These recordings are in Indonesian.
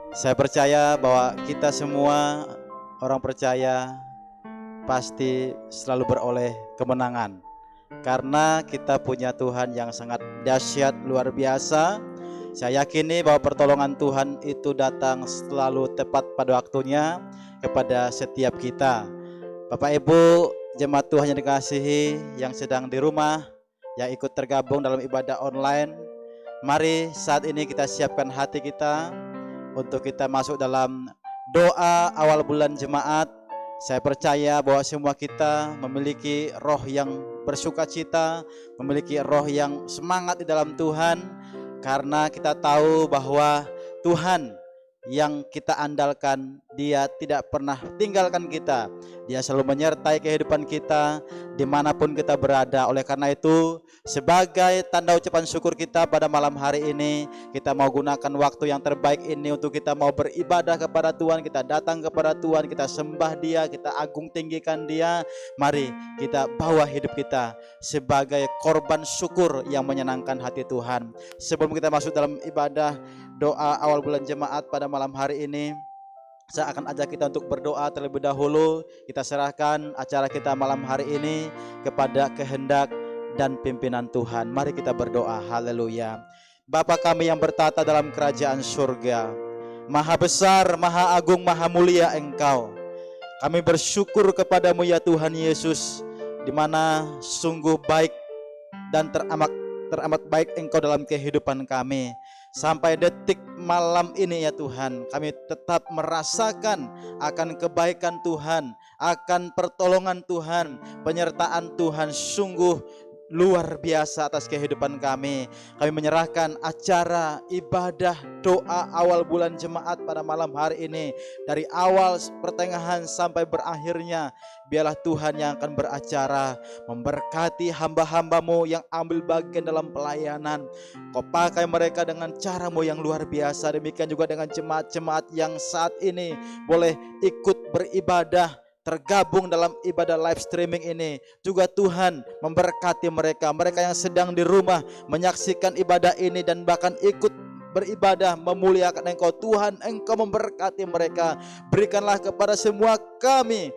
Saya percaya bahwa kita semua orang percaya pasti selalu beroleh kemenangan, karena kita punya Tuhan yang sangat dahsyat, luar biasa. Saya yakini bahwa pertolongan Tuhan itu datang selalu tepat pada waktunya kepada setiap kita. Bapak Ibu jemaat Tuhan yang dikasihi, yang sedang di rumah, yang ikut tergabung dalam ibadah online, mari saat ini kita siapkan hati kita untuk kita masuk dalam doa awal bulan jemaat. Saya percaya bahwa semua kita memiliki roh yang bersukacita, memiliki roh yang semangat di dalam Tuhan, karena kita tahu bahwa Tuhan yang kita andalkan, Dia tidak pernah tinggalkan kita. Dia selalu menyertai kehidupan kita dimanapun kita berada. Oleh karena itu, sebagai tanda ucapan syukur kita pada malam hari ini, kita mau gunakan waktu yang terbaik ini untuk kita mau beribadah kepada Tuhan. Kita datang kepada Tuhan, kita sembah Dia, kita agung tinggikan Dia. Mari kita bawa hidup kita sebagai korban syukur yang menyenangkan hati Tuhan. Sebelum kita masuk dalam ibadah doa awal bulan jemaat pada malam hari ini, saya akan ajak kita untuk berdoa terlebih dahulu. Kita serahkan acara kita malam hari ini kepada kehendak dan pimpinan Tuhan. Mari kita berdoa. Haleluya. Bapa kami yang bertata dalam kerajaan surga, Maha besar, Maha agung, Maha mulia Engkau. Kami bersyukur kepadamu ya Tuhan Yesus, di mana sungguh baik dan teramat baik Engkau dalam kehidupan kami. Sampai detik malam ini ya Tuhan, kami tetap merasakan akan kebaikan Tuhan, akan pertolongan Tuhan, penyertaan Tuhan sungguh luar biasa atas kehidupan kami. Kami menyerahkan acara ibadah doa awal bulan jemaat pada malam hari ini, dari awal pertengahan sampai berakhirnya, biarlah Tuhan yang akan beracara, memberkati hamba-hambamu yang ambil bagian dalam pelayanan. Kau pakai mereka dengan caramu yang luar biasa. Demikian juga dengan jemaat-jemaat yang saat ini boleh ikut beribadah, tergabung dalam ibadah live streaming ini. Juga Tuhan memberkati mereka yang sedang di rumah menyaksikan ibadah ini dan bahkan ikut beribadah memuliakan Engkau. Tuhan, Engkau memberkati mereka. Berikanlah kepada semua kami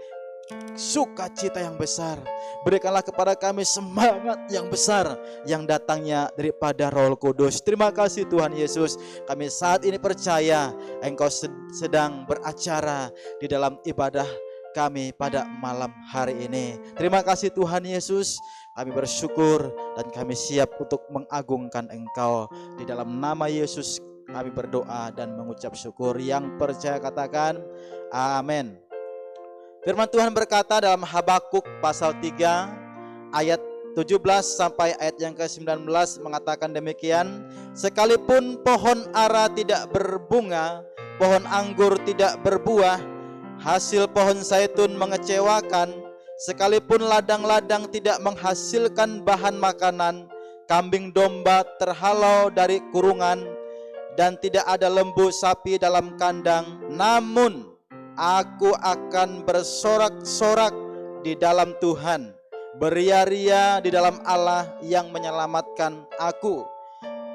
sukacita yang besar. Berikanlah kepada kami semangat yang besar yang datangnya daripada Roh Kudus. Terima kasih Tuhan Yesus. Kami saat ini percaya Engkau sedang beracara di dalam ibadah kami pada malam hari ini. Terima kasih Tuhan Yesus. Kami bersyukur dan kami siap untuk mengagungkan Engkau. Di dalam nama Yesus kami berdoa dan mengucap syukur. Yang percaya katakan amin. Firman Tuhan berkata dalam Habakuk pasal 3 ayat 17 sampai ayat yang ke-19 mengatakan demikian. Sekalipun pohon ara tidak berbunga, pohon anggur tidak berbuah, hasil pohon zaitun mengecewakan, sekalipun ladang-ladang tidak menghasilkan bahan makanan, kambing domba terhalau dari kurungan, dan tidak ada lembu sapi dalam kandang, namun aku akan bersorak-sorak di dalam Tuhan, beria-ria di dalam Allah yang menyelamatkan aku.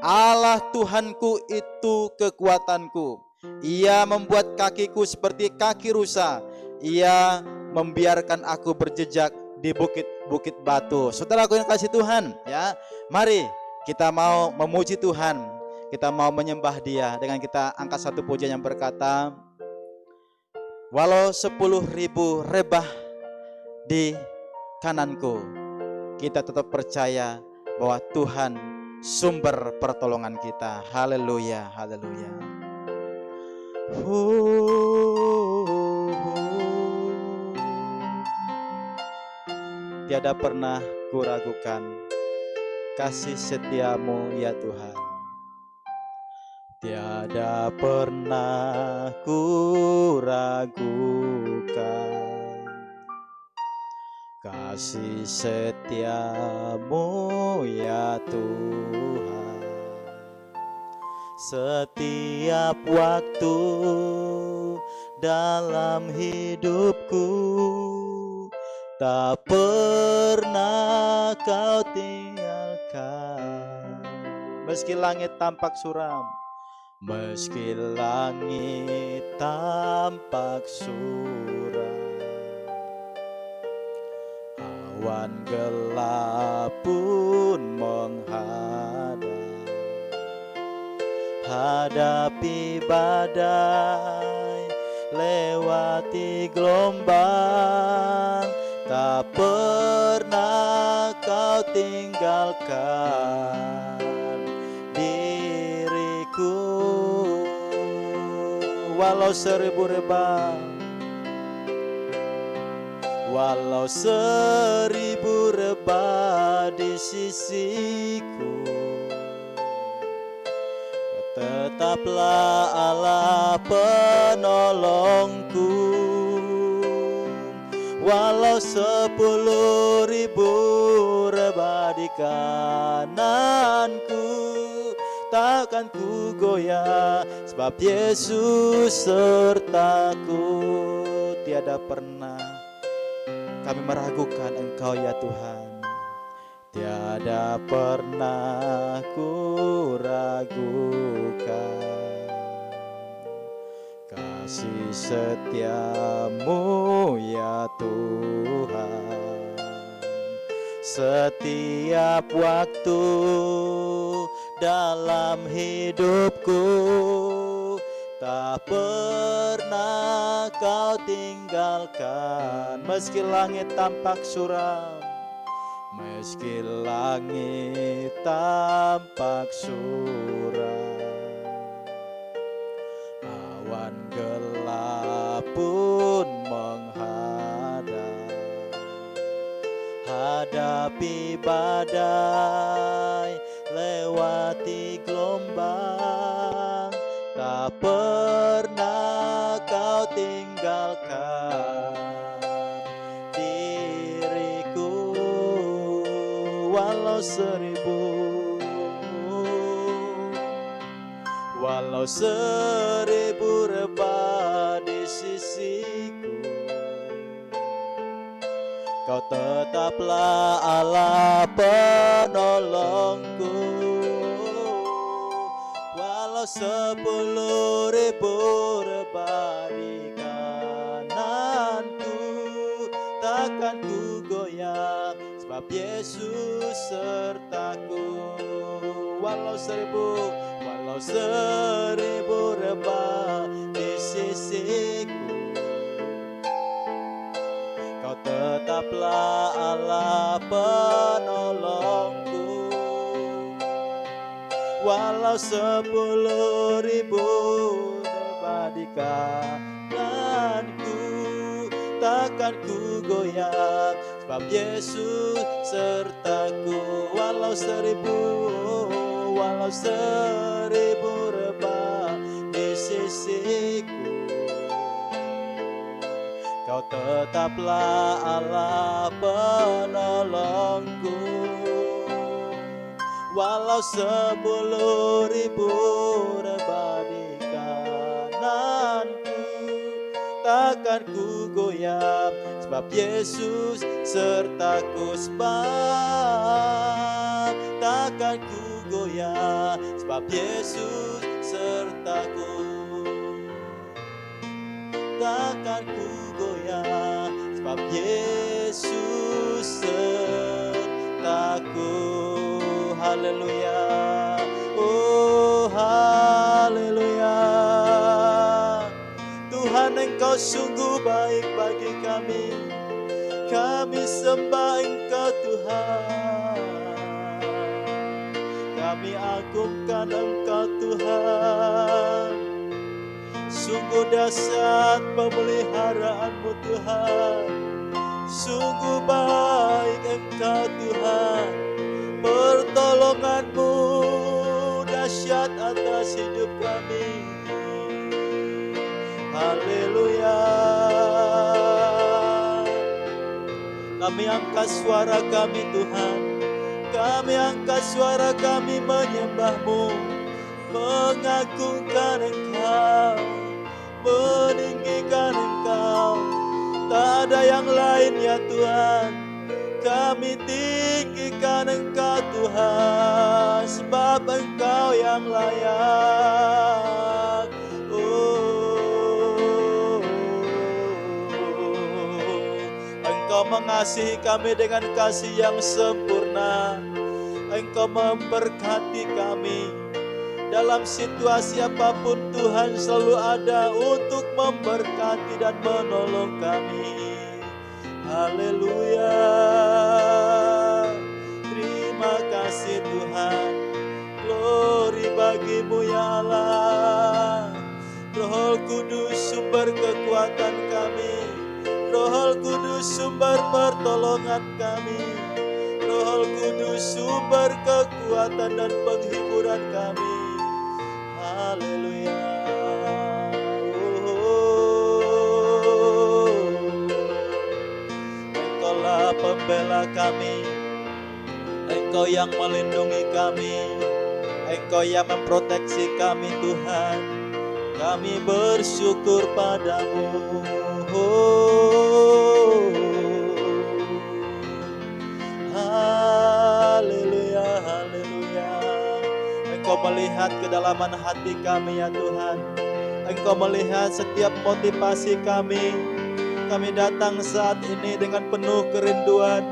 Allah Tuhanku itu kekuatanku. Ia membuat kakiku seperti kaki rusa. Ia membiarkan aku berjejak di bukit-bukit batu. Saudaraku yang kasih Tuhan, ya, mari kita mau memuji Tuhan. Kita mau menyembah Dia dengan kita angkat satu pujian yang berkata, walau 10.000 rebah di kananku, kita tetap percaya bahwa Tuhan sumber pertolongan kita. Haleluya, haleluya. Tiada pernah kuragukan kasih setiamu ya Tuhan. Tiada pernah kuragukan kasih setiamu ya Tuhan. Setiap waktu dalam hidupku, tak pernah Kau tinggalkan. Meski langit tampak suram, Meski langit tampak suram, awan gelap pun menghadap, hadapi badai, lewati gelombang, tak pernah kau tinggalkan diriku. Walau seribu rebah, walau seribu rebah di sisiku, tetaplah Allah penolongku. Walau 10.000 rebah di kananku, takkan ku goyah, sebab Yesus sertaku. Tiada pernah kami meragukan Engkau ya Tuhan, tiada pernah ku ragukan kasih setiamu ya Tuhan. Setiap waktu dalam hidupku, tak pernah kau tinggalkan. Meski langit tampak suram, meski langit tampak suram, awan gelap pun menghadap, hadapi badai, lewati gelombang, tak pernah kau tinggalkan diriku. Walau seribu rebah di sisiku, Kau tetaplah Allah penolongku. Walau 10.000 rebah di kananku, takkan ku goyah, sebab Yesus sertaku. Walau seribu rebah di sisiku, Kau tetaplah Allah penolongku. Walau 10.000 rebah di kananku, takkan ku goyah, sebab Yesus sertaku. Walau seribu rebah di sisiku, Kau tetaplah Allah penolongku. Walau 10.000 rebah di kananku, takkan ku goyah, sebab Yesus sertaku. Sebab takkan ku goyah, sebab Yesus sertaku. Takkan ku goyah, sebab Yesus sertaku. Haleluya, oh haleluya. Tuhan, Engkau sungguh baik bagi kami. Kami sembah Engkau Tuhan. Kami agungkan Engkau Tuhan. Sungguh dahsyat pemeliharaanmu Tuhan. Sungguh baik Engkau Tuhan. Pertolonganmu dahsyat atas hidup kami. Haleluya. Kami angkat suara kami Tuhan. Kami angkat suara kami menyembah-Mu, mengagungkan Engkau, meninggikan Engkau. Tak ada yang lain ya Tuhan. Kami tinggikan Engkau Tuhan, sebab Engkau yang layak. mengasihi kami dengan kasih yang sempurna. Engkau memberkati kami. Dalam situasi apapun Tuhan selalu ada untuk memberkati dan menolong kami. Haleluya. Terima kasih Tuhan. Glory bagimu ya Allah. Roh Kudus sumber kekuatan kami. Roh Kudus sumber pertolongan kami. Roh Kudus sumber kekuatan dan penghiburan kami. Haleluya. Engkaulah pembela kami. Engkau yang melindungi kami. Engkau yang memproteksi kami Tuhan. Kami bersyukur padamu. Haleluya, haleluya. Engkau melihat kedalaman hati kami ya Tuhan. Engkau melihat setiap motivasi kami. Kami datang saat ini dengan penuh kerinduan,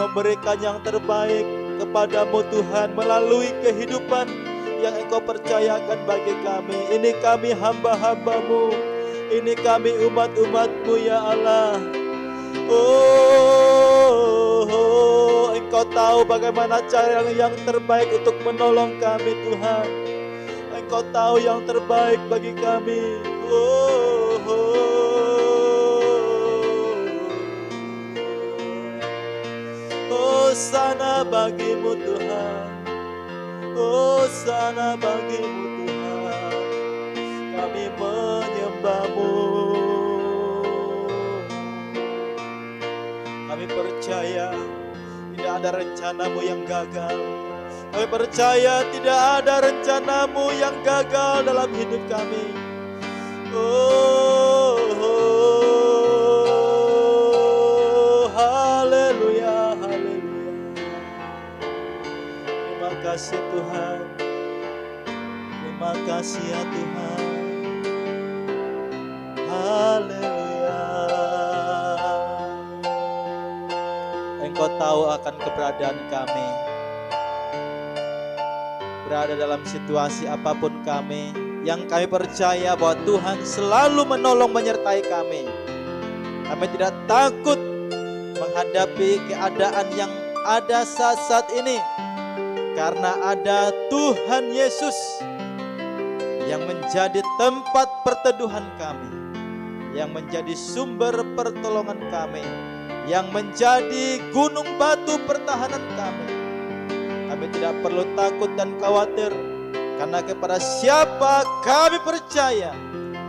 memberikan yang terbaik kepadamu Tuhan melalui kehidupan yang Engkau percayakan bagi kami. Ini kami hamba-hambamu, ini kami umat-umatmu ya Allah. Engkau tahu bagaimana cara yang terbaik untuk menolong kami Tuhan. Engkau tahu yang terbaik bagi kami. Hosana bagimu Tuhan. Hosana bagimu Tuhan. Kami menyembahmu. Kami percaya tidak ada rencanamu yang gagal. Kami percaya tidak ada rencanamu yang gagal dalam hidup kami. Haleluya, haleluya. Terima kasih Tuhan. Terima kasih ya Tuhan. Haleluya. Engkau tahu akan keberadaan kami. Berada dalam situasi apapun kami, yang kami percaya bahwa Tuhan selalu menolong menyertai kami. Kami tidak takut menghadapi keadaan yang ada saat-saat ini, karena ada Tuhan Yesus yang menjadi tempat perteduhan kami, yang menjadi sumber pertolongan kami, yang menjadi gunung batu pertahanan kami. Kami tidak perlu takut dan khawatir, karena kepada siapa kami percaya?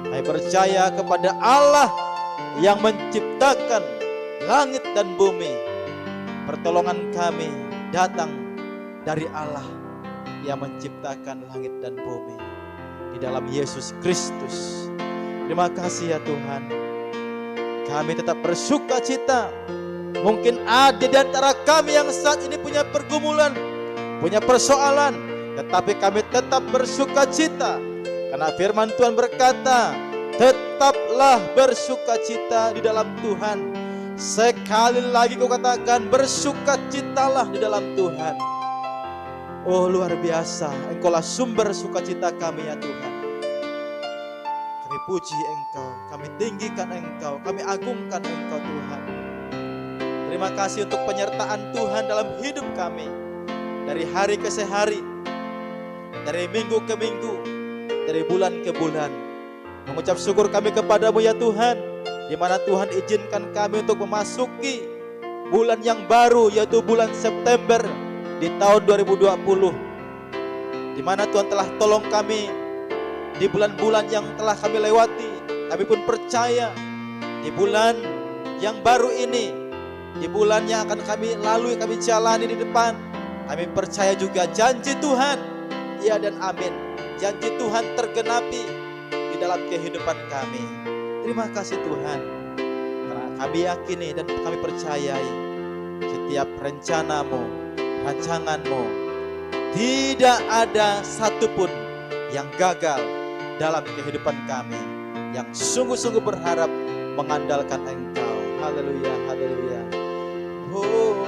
Kami percaya kepada Allah yang menciptakan langit dan bumi. Pertolongan kami datang dari Allah yang menciptakan langit dan bumi, di dalam Yesus Kristus. Terima kasih ya Tuhan. Kami tetap bersuka cita. Mungkin ada di antara kami yang saat ini punya pergumulan, punya persoalan, tetapi kami tetap bersuka cita, karena firman Tuhan berkata, tetaplah bersuka cita di dalam Tuhan. Sekali lagi kau katakan, bersuka citalah di dalam Tuhan. Oh luar biasa, Engkaulah sumber sukacita kami ya Tuhan. Kami puji Engkau, kami tinggikan Engkau, kami agungkan Engkau Tuhan. Terima kasih untuk penyertaan Tuhan dalam hidup kami, dari hari ke hari, dari minggu ke minggu, dari bulan ke bulan. Mengucap syukur kami kepadamu ya Tuhan, di mana Tuhan izinkan kami untuk memasuki bulan yang baru, yaitu bulan September di tahun 2020, di mana Tuhan telah tolong kami di bulan-bulan yang telah kami lewati. Kami pun percaya di bulan yang baru ini, di bulan yang akan kami lalui, kami jalani di depan, kami percaya juga janji Tuhan, ya dan amin. Janji Tuhan tergenapi di dalam kehidupan kami. Terima kasih Tuhan, karena kami yakini dan kami percayai setiap rencanamu, rancanganmu, tidak ada satupun yang gagal dalam kehidupan kami, yang sungguh-sungguh berharap mengandalkan Engkau. haleluya, haleluya. Oh,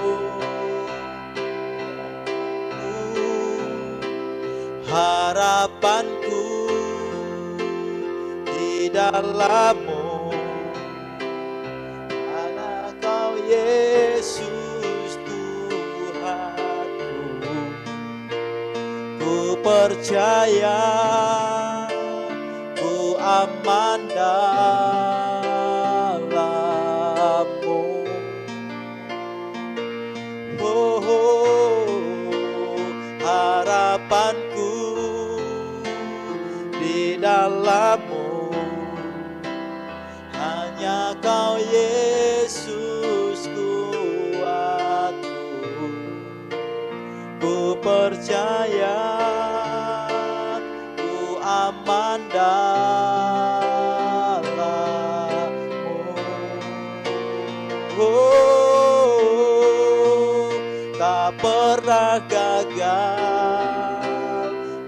harapanku di dalam-Mu, karena Kau Yesus Tuhanku. Ku percaya, ku aman dalam-Mu. Oh, harapanku di dalam-Mu, hanya Kau Yesus kuatku. Ku percaya, ku aman dalam-Mu. Oh, tak pernah gagal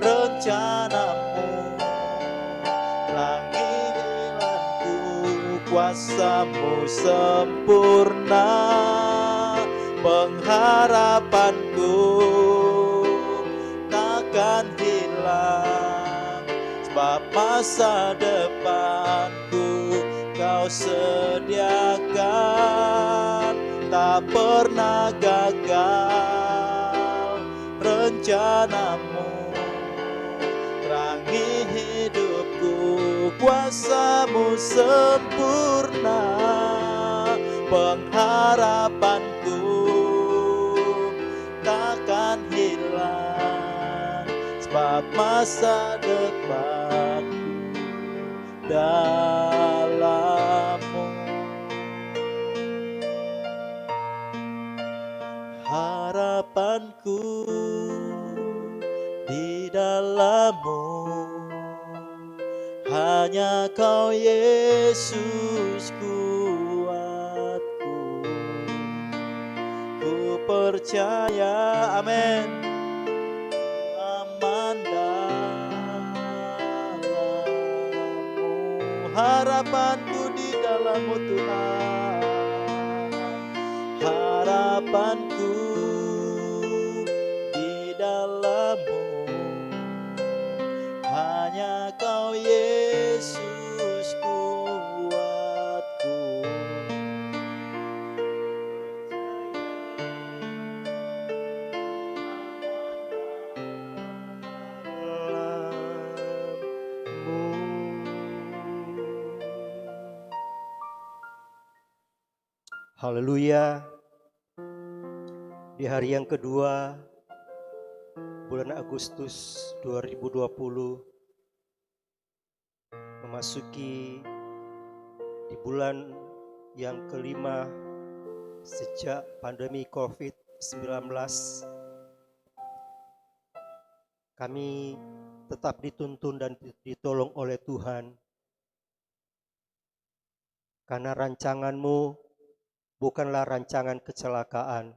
rencana-Mu. Panggilanku, kuasa-Mu sempurna. Pengharapanku takkan hilang, sebab masa depanku Kau sediakan. Tak pernah gagal rencana-Mu. Terangi hidupku, kuasa-Mu sempurna. Pengharapanku takkan hilang, sebab masa depanku dalam-Mu. Harapanku di dalam-Mu, hanya Kau Yesus kuatku. Ku percaya, amin, aman dalam-Mu. Harapanku di dalam-Mu Tuhan. Harapanku di dalam-Mu, hanya Kau Yesus kuatku. Haleluya. Di hari yang kedua bulan Agustus 2020, memasuki di bulan yang kelima sejak pandemi COVID-19, kami tetap dituntun dan ditolong oleh Tuhan. Karena rancangan-Mu bukanlah rancangan kecelakaan,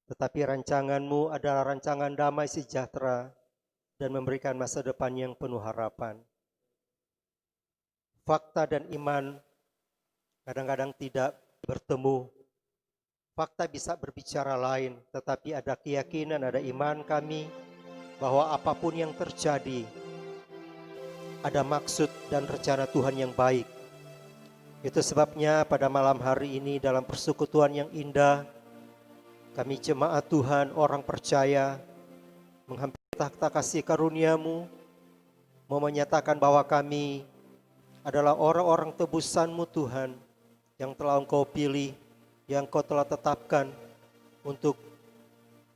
tetapi rancangan-Mu adalah rancangan damai sejahtera dan memberikan masa depan yang penuh harapan. Fakta dan iman kadang-kadang tidak bertemu. Fakta bisa berbicara lain, tetapi ada keyakinan, ada iman kami bahwa apapun yang terjadi, ada maksud dan rencana Tuhan yang baik. Itu sebabnya pada malam hari ini dalam persekutuan yang indah, kami jemaat Tuhan, orang percaya, menghampiri takhta kasih karunia-Mu, mau menyatakan bahwa kami adalah orang-orang tebusan-Mu Tuhan, yang telah Engkau pilih, yang Engkau telah tetapkan untuk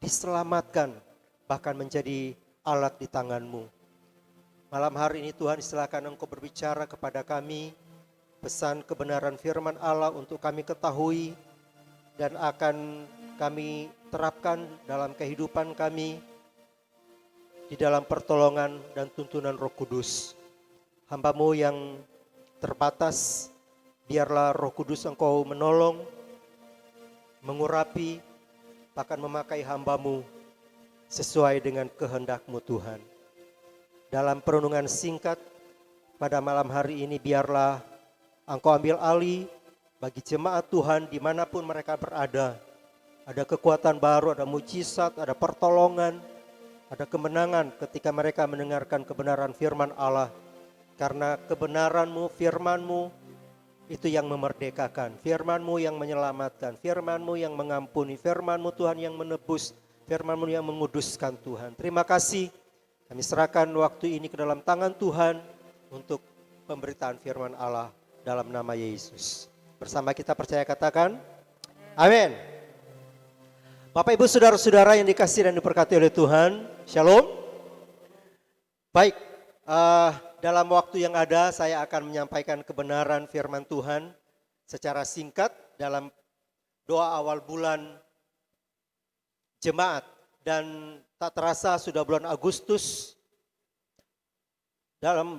diselamatkan, bahkan menjadi alat di tangan-Mu. Malam hari ini Tuhan, silakan Engkau berbicara kepada kami, pesan kebenaran firman Allah untuk kami ketahui dan akan kami terapkan dalam kehidupan kami di dalam pertolongan dan tuntunan Roh Kudus. Hamba-Mu yang terbatas, biarlah Roh Kudus Engkau menolong, mengurapi, bahkan memakai hamba-Mu sesuai dengan kehendak-Mu Tuhan. Dalam perenungan singkat pada malam hari ini, biarlah Engkau ambil alih bagi jemaat Tuhan dimanapun mereka berada. Ada kekuatan baru, ada mujizat, ada pertolongan, ada kemenangan ketika mereka mendengarkan kebenaran firman Allah. Karena kebenaran-Mu, firman-Mu itu yang memerdekakan, firman-Mu yang menyelamatkan, firman-Mu yang mengampuni, firman-Mu Tuhan yang menebus, firman-Mu yang menguduskan Tuhan. Terima kasih, kami serahkan waktu ini ke dalam tangan Tuhan untuk pemberitaan firman Allah dalam nama Yesus. Bersama kita percaya katakan, amin. Bapak Ibu saudara-saudara yang dikasihi dan diberkati oleh Tuhan, shalom. Baik, dalam waktu yang ada saya akan menyampaikan kebenaran firman Tuhan secara singkat dalam doa awal bulan jemaat. Dan tak terasa sudah bulan Agustus,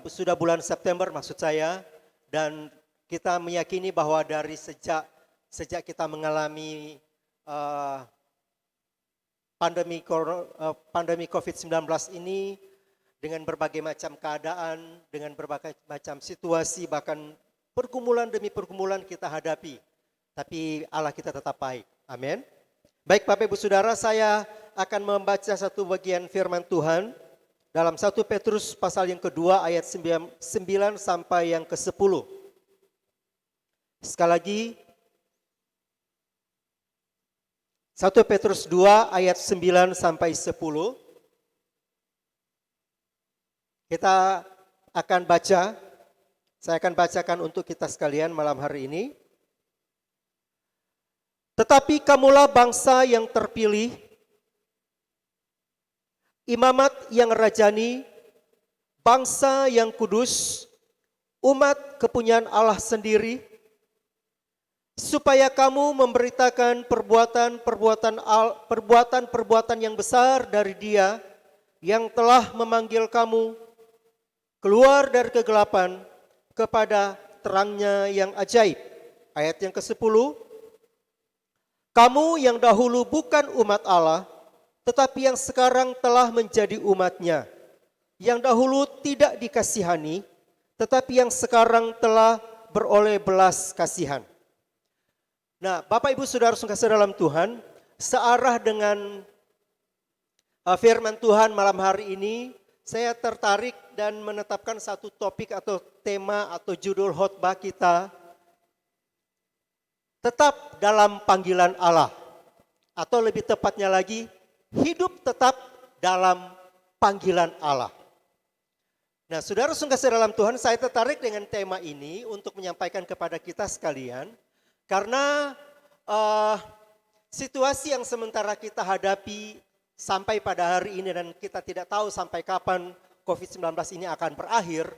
sudah bulan September maksud saya, dan kita meyakini bahwa dari sejak kita mengalami pandemi COVID-19 ini, dengan berbagai macam keadaan, dengan berbagai macam situasi, bahkan pergumulan demi pergumulan kita hadapi. Tapi Allah kita tetap baik. Amin. Baik Bapak Ibu Saudara, saya akan membaca satu bagian firman Tuhan dalam 1 Petrus pasal yang kedua ayat 9 sampai yang ke-10. Sekali lagi, 1 Petrus 2 ayat 9 sampai 10. Kita akan baca, saya akan bacakan untuk kita sekalian malam hari ini. Tetapi kamulah bangsa yang terpilih, imamat yang rajani, bangsa yang kudus, umat kepunyaan Allah sendiri, supaya kamu memberitakan perbuatan yang besar dari Dia yang telah memanggil kamu keluar dari kegelapan kepada terangnya yang ajaib. Ayat yang ke-10, kamu yang dahulu bukan umat Allah, tetapi yang sekarang telah menjadi umat-Nya, yang dahulu tidak dikasihani, tetapi yang sekarang telah beroleh belas kasihan. Nah, Bapak Ibu Saudara-saudara dalam Tuhan, searah dengan firman Tuhan malam hari ini, saya tertarik dan menetapkan satu topik atau tema atau judul khotbah kita, tetap dalam panggilan Allah. Atau lebih tepatnya lagi, hidup tetap dalam panggilan Allah. Nah, saudara-saudara dalam Tuhan, saya tertarik dengan tema ini untuk menyampaikan kepada kita sekalian, karena situasi yang sementara kita hadapi sampai pada hari ini, dan kita tidak tahu sampai kapan COVID-19 ini akan berakhir.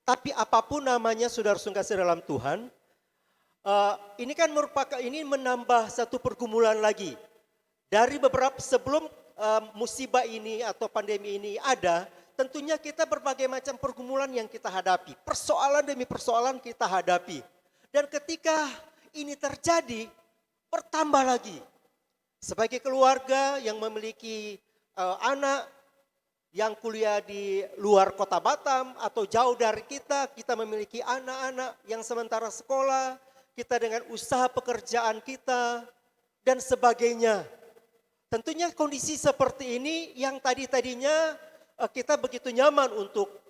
Tapi apapun namanya saudara-saudara dalam Tuhan, ini kan ini menambah satu pergumulan lagi. Dari beberapa sebelum musibah ini atau pandemi ini ada, tentunya kita berbagai macam pergumulan yang kita hadapi. Persoalan demi persoalan kita hadapi. Dan ketika ini terjadi, bertambah lagi. Sebagai keluarga yang memiliki anak yang kuliah di luar kota Batam atau jauh dari kita memiliki anak-anak yang sementara sekolah, kita dengan usaha pekerjaan kita, dan sebagainya. Tentunya kondisi seperti ini yang tadinya kita begitu nyaman untuk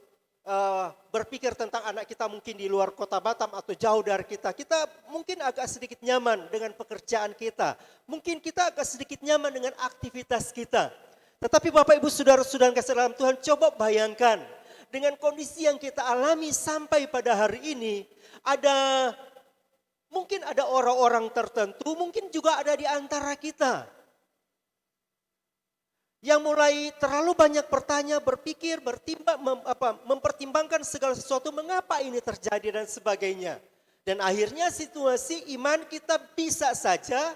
berpikir tentang anak kita mungkin di luar kota Batam atau jauh dari kita. Kita mungkin agak sedikit nyaman dengan pekerjaan kita. Mungkin kita agak sedikit nyaman dengan aktivitas kita. Tetapi Bapak Ibu Saudara-saudara kasih dalam Tuhan, coba bayangkan dengan kondisi yang kita alami sampai pada hari ini, mungkin ada orang-orang tertentu, mungkin juga ada di antara kita yang mulai terlalu banyak bertanya, berpikir, mempertimbangkan segala sesuatu, mengapa ini terjadi dan sebagainya. Dan akhirnya situasi iman kita bisa saja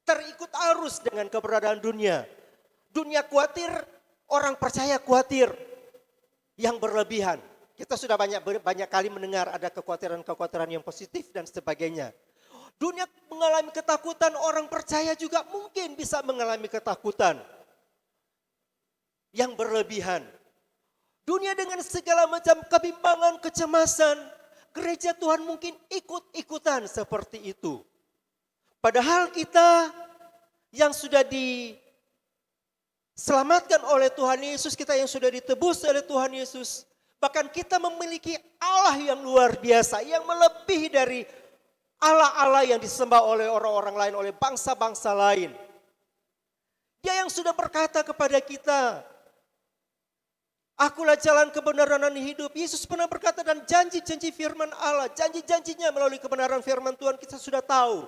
terikut arus dengan keberadaan dunia. Dunia khawatir, orang percaya khawatir yang berlebihan. Kita sudah banyak kali mendengar ada kekhawatiran-kekhawatiran yang positif dan sebagainya. Dunia mengalami ketakutan, orang percaya juga mungkin bisa mengalami ketakutan yang berlebihan. Dunia dengan segala macam kebimbangan, kecemasan, gereja Tuhan mungkin ikut-ikutan seperti itu. Padahal kita yang sudah diselamatkan oleh Tuhan Yesus, kita yang sudah ditebus oleh Tuhan Yesus, bahkan kita memiliki Allah yang luar biasa, yang melebihi dari Allah-Allah yang disembah oleh orang-orang lain, oleh bangsa-bangsa lain. Dia yang sudah berkata kepada kita, "Akulah jalan kebenaran dan hidup." Yesus pernah berkata, dan janji-janji firman Allah, janji-janjinya melalui kebenaran firman Tuhan kita sudah tahu.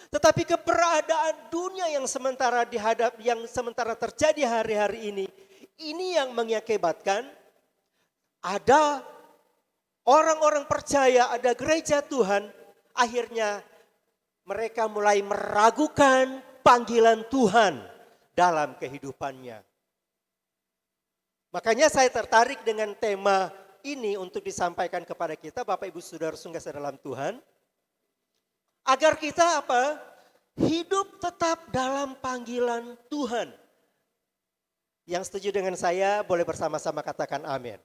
Tetapi keberadaan dunia yang sementara terjadi hari-hari ini yang mengakibatkan ada orang-orang percaya, ada gereja Tuhan, akhirnya mereka mulai meragukan panggilan Tuhan dalam kehidupannya. Makanya saya tertarik dengan tema ini untuk disampaikan kepada kita, Bapak Ibu Saudara sungguh dalam Tuhan. Agar kita apa? Hidup tetap dalam panggilan Tuhan. Yang setuju dengan saya boleh bersama-sama katakan amin.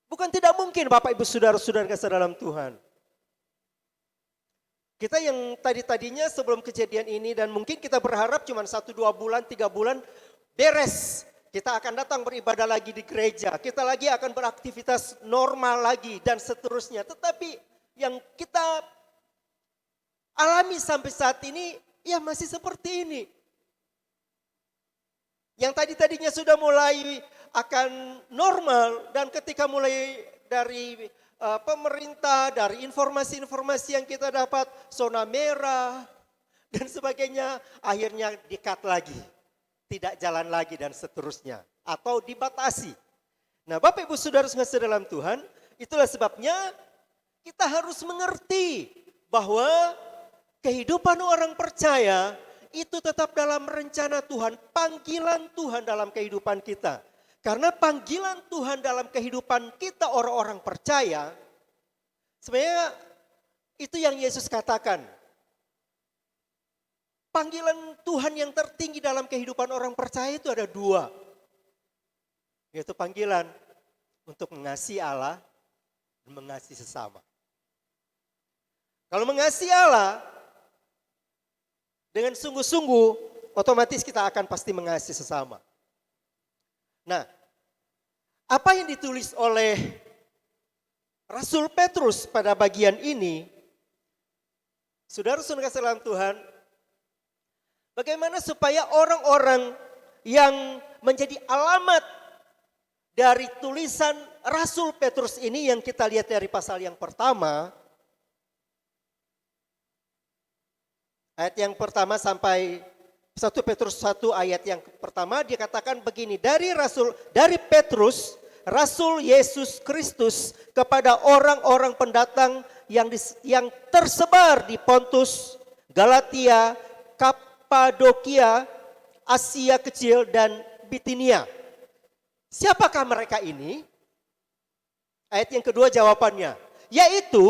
Bukan tidak mungkin Bapak Ibu Saudara-saudara dalam Tuhan. Kita yang tadinya sebelum kejadian ini dan mungkin kita berharap cuma 1, 2 bulan, 3 bulan beres. Kita akan datang beribadah lagi di gereja. Kita lagi akan beraktivitas normal lagi dan seterusnya. Tetapi yang kita alami sampai saat ini ya masih seperti ini. Yang tadinya sudah mulai akan normal dan ketika mulai dari pemerintah, dari informasi-informasi yang kita dapat, zona merah dan sebagainya, akhirnya di-cut lagi. Tidak jalan lagi dan seterusnya. Atau dibatasi. Nah Bapak Ibu Saudara dalam Tuhan, itulah sebabnya kita harus mengerti bahwa kehidupan orang percaya itu tetap dalam rencana Tuhan, panggilan Tuhan dalam kehidupan kita. Karena panggilan Tuhan dalam kehidupan kita orang-orang percaya, sebenarnya itu yang Yesus katakan. Panggilan Tuhan yang tertinggi dalam kehidupan orang percaya itu ada 2. Yaitu panggilan untuk mengasihi Allah dan mengasihi sesama. Kalau mengasihi Allah dengan sungguh-sungguh, otomatis kita akan pasti mengasihi sesama. Nah, apa yang ditulis oleh Rasul Petrus pada bagian ini, saudara-saudara dalam Tuhan, bagaimana supaya orang-orang yang menjadi alamat dari tulisan Rasul Petrus ini yang kita lihat dari pasal yang pertama, ayat yang pertama sampai 1 Petrus 1 ayat yang pertama dikatakan begini, dari Petrus, Rasul Yesus Kristus kepada orang-orang pendatang yang tersebar di Pontus, Galatia, Kapadokia, Asia Kecil dan Bitinia. Siapakah mereka ini? Ayat yang kedua jawabannya, yaitu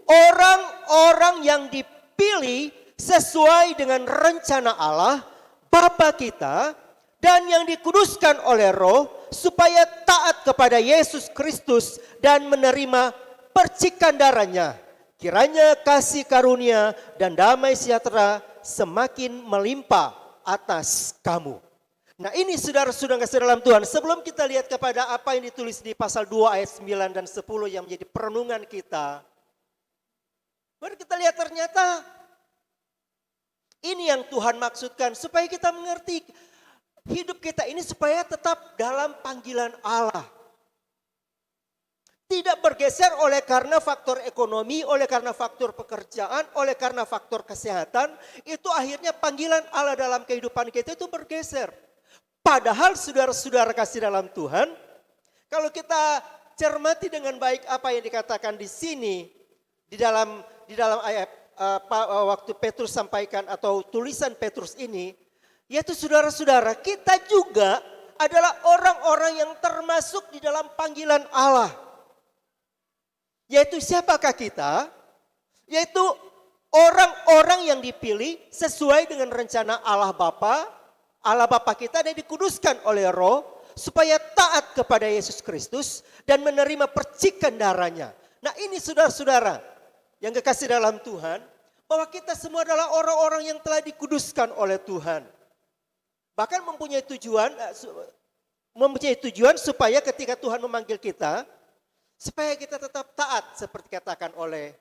orang-orang yang dipilih sesuai dengan rencana Allah, Bapa kita, dan yang dikuduskan oleh Roh, supaya taat kepada Yesus Kristus dan menerima percikan darahnya. Kiranya kasih karunia dan damai sejahtera semakin melimpah atas kamu. Nah ini saudara-saudara dalam Tuhan, sebelum kita lihat kepada apa yang ditulis di pasal 2 ayat 9 dan 10 yang menjadi perenungan kita, mari kita lihat ternyata ini yang Tuhan maksudkan supaya kita mengerti hidup kita ini supaya tetap dalam panggilan Allah. Tidak bergeser oleh karena faktor ekonomi, oleh karena faktor pekerjaan, oleh karena faktor kesehatan. Itu akhirnya panggilan Allah dalam kehidupan kita itu bergeser. Padahal saudara-saudara kasih dalam Tuhan, kalau kita cermati dengan baik apa yang dikatakan di sini, di dalam ayat waktu Petrus sampaikan atau tulisan Petrus ini, yaitu saudara-saudara kita juga adalah orang-orang yang termasuk di dalam panggilan Allah. Yaitu siapakah kita? Yaitu orang-orang yang dipilih sesuai dengan rencana Allah Bapa kita dan dikuduskan oleh Roh, supaya taat kepada Yesus Kristus dan menerima percikan darahnya. Nah ini saudara-saudara yang kekasih dalam Tuhan, bahwa kita semua adalah orang-orang yang telah dikuduskan oleh Tuhan. Bahkan mempunyai tujuan supaya ketika Tuhan memanggil kita, supaya kita tetap taat seperti katakan oleh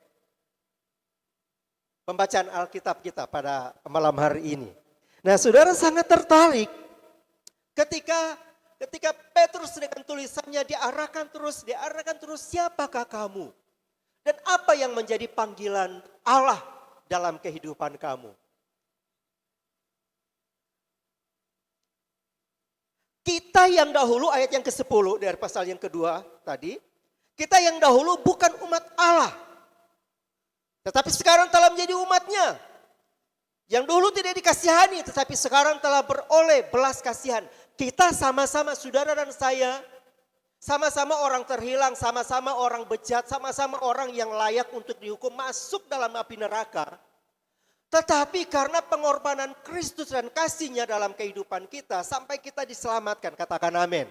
pembacaan Alkitab kita pada malam hari ini. Nah, saudara sangat tertarik ketika Petrus dengan tulisannya diarahkan terus, siapakah kamu? Dan apa yang menjadi panggilan Allah dalam kehidupan kamu? Kita yang dahulu, ayat yang ke-10 dari pasal yang kedua tadi, kita yang dahulu bukan umat Allah, tetapi sekarang telah menjadi umatnya. Yang dulu tidak dikasihani, tetapi sekarang telah beroleh belas kasihan. Kita sama-sama, saudara dan saya, sama-sama orang terhilang, sama-sama orang bejat, sama-sama orang yang layak untuk dihukum masuk dalam api neraka. Tetapi karena pengorbanan Kristus dan kasih-Nya dalam kehidupan kita, sampai kita diselamatkan, katakan amin.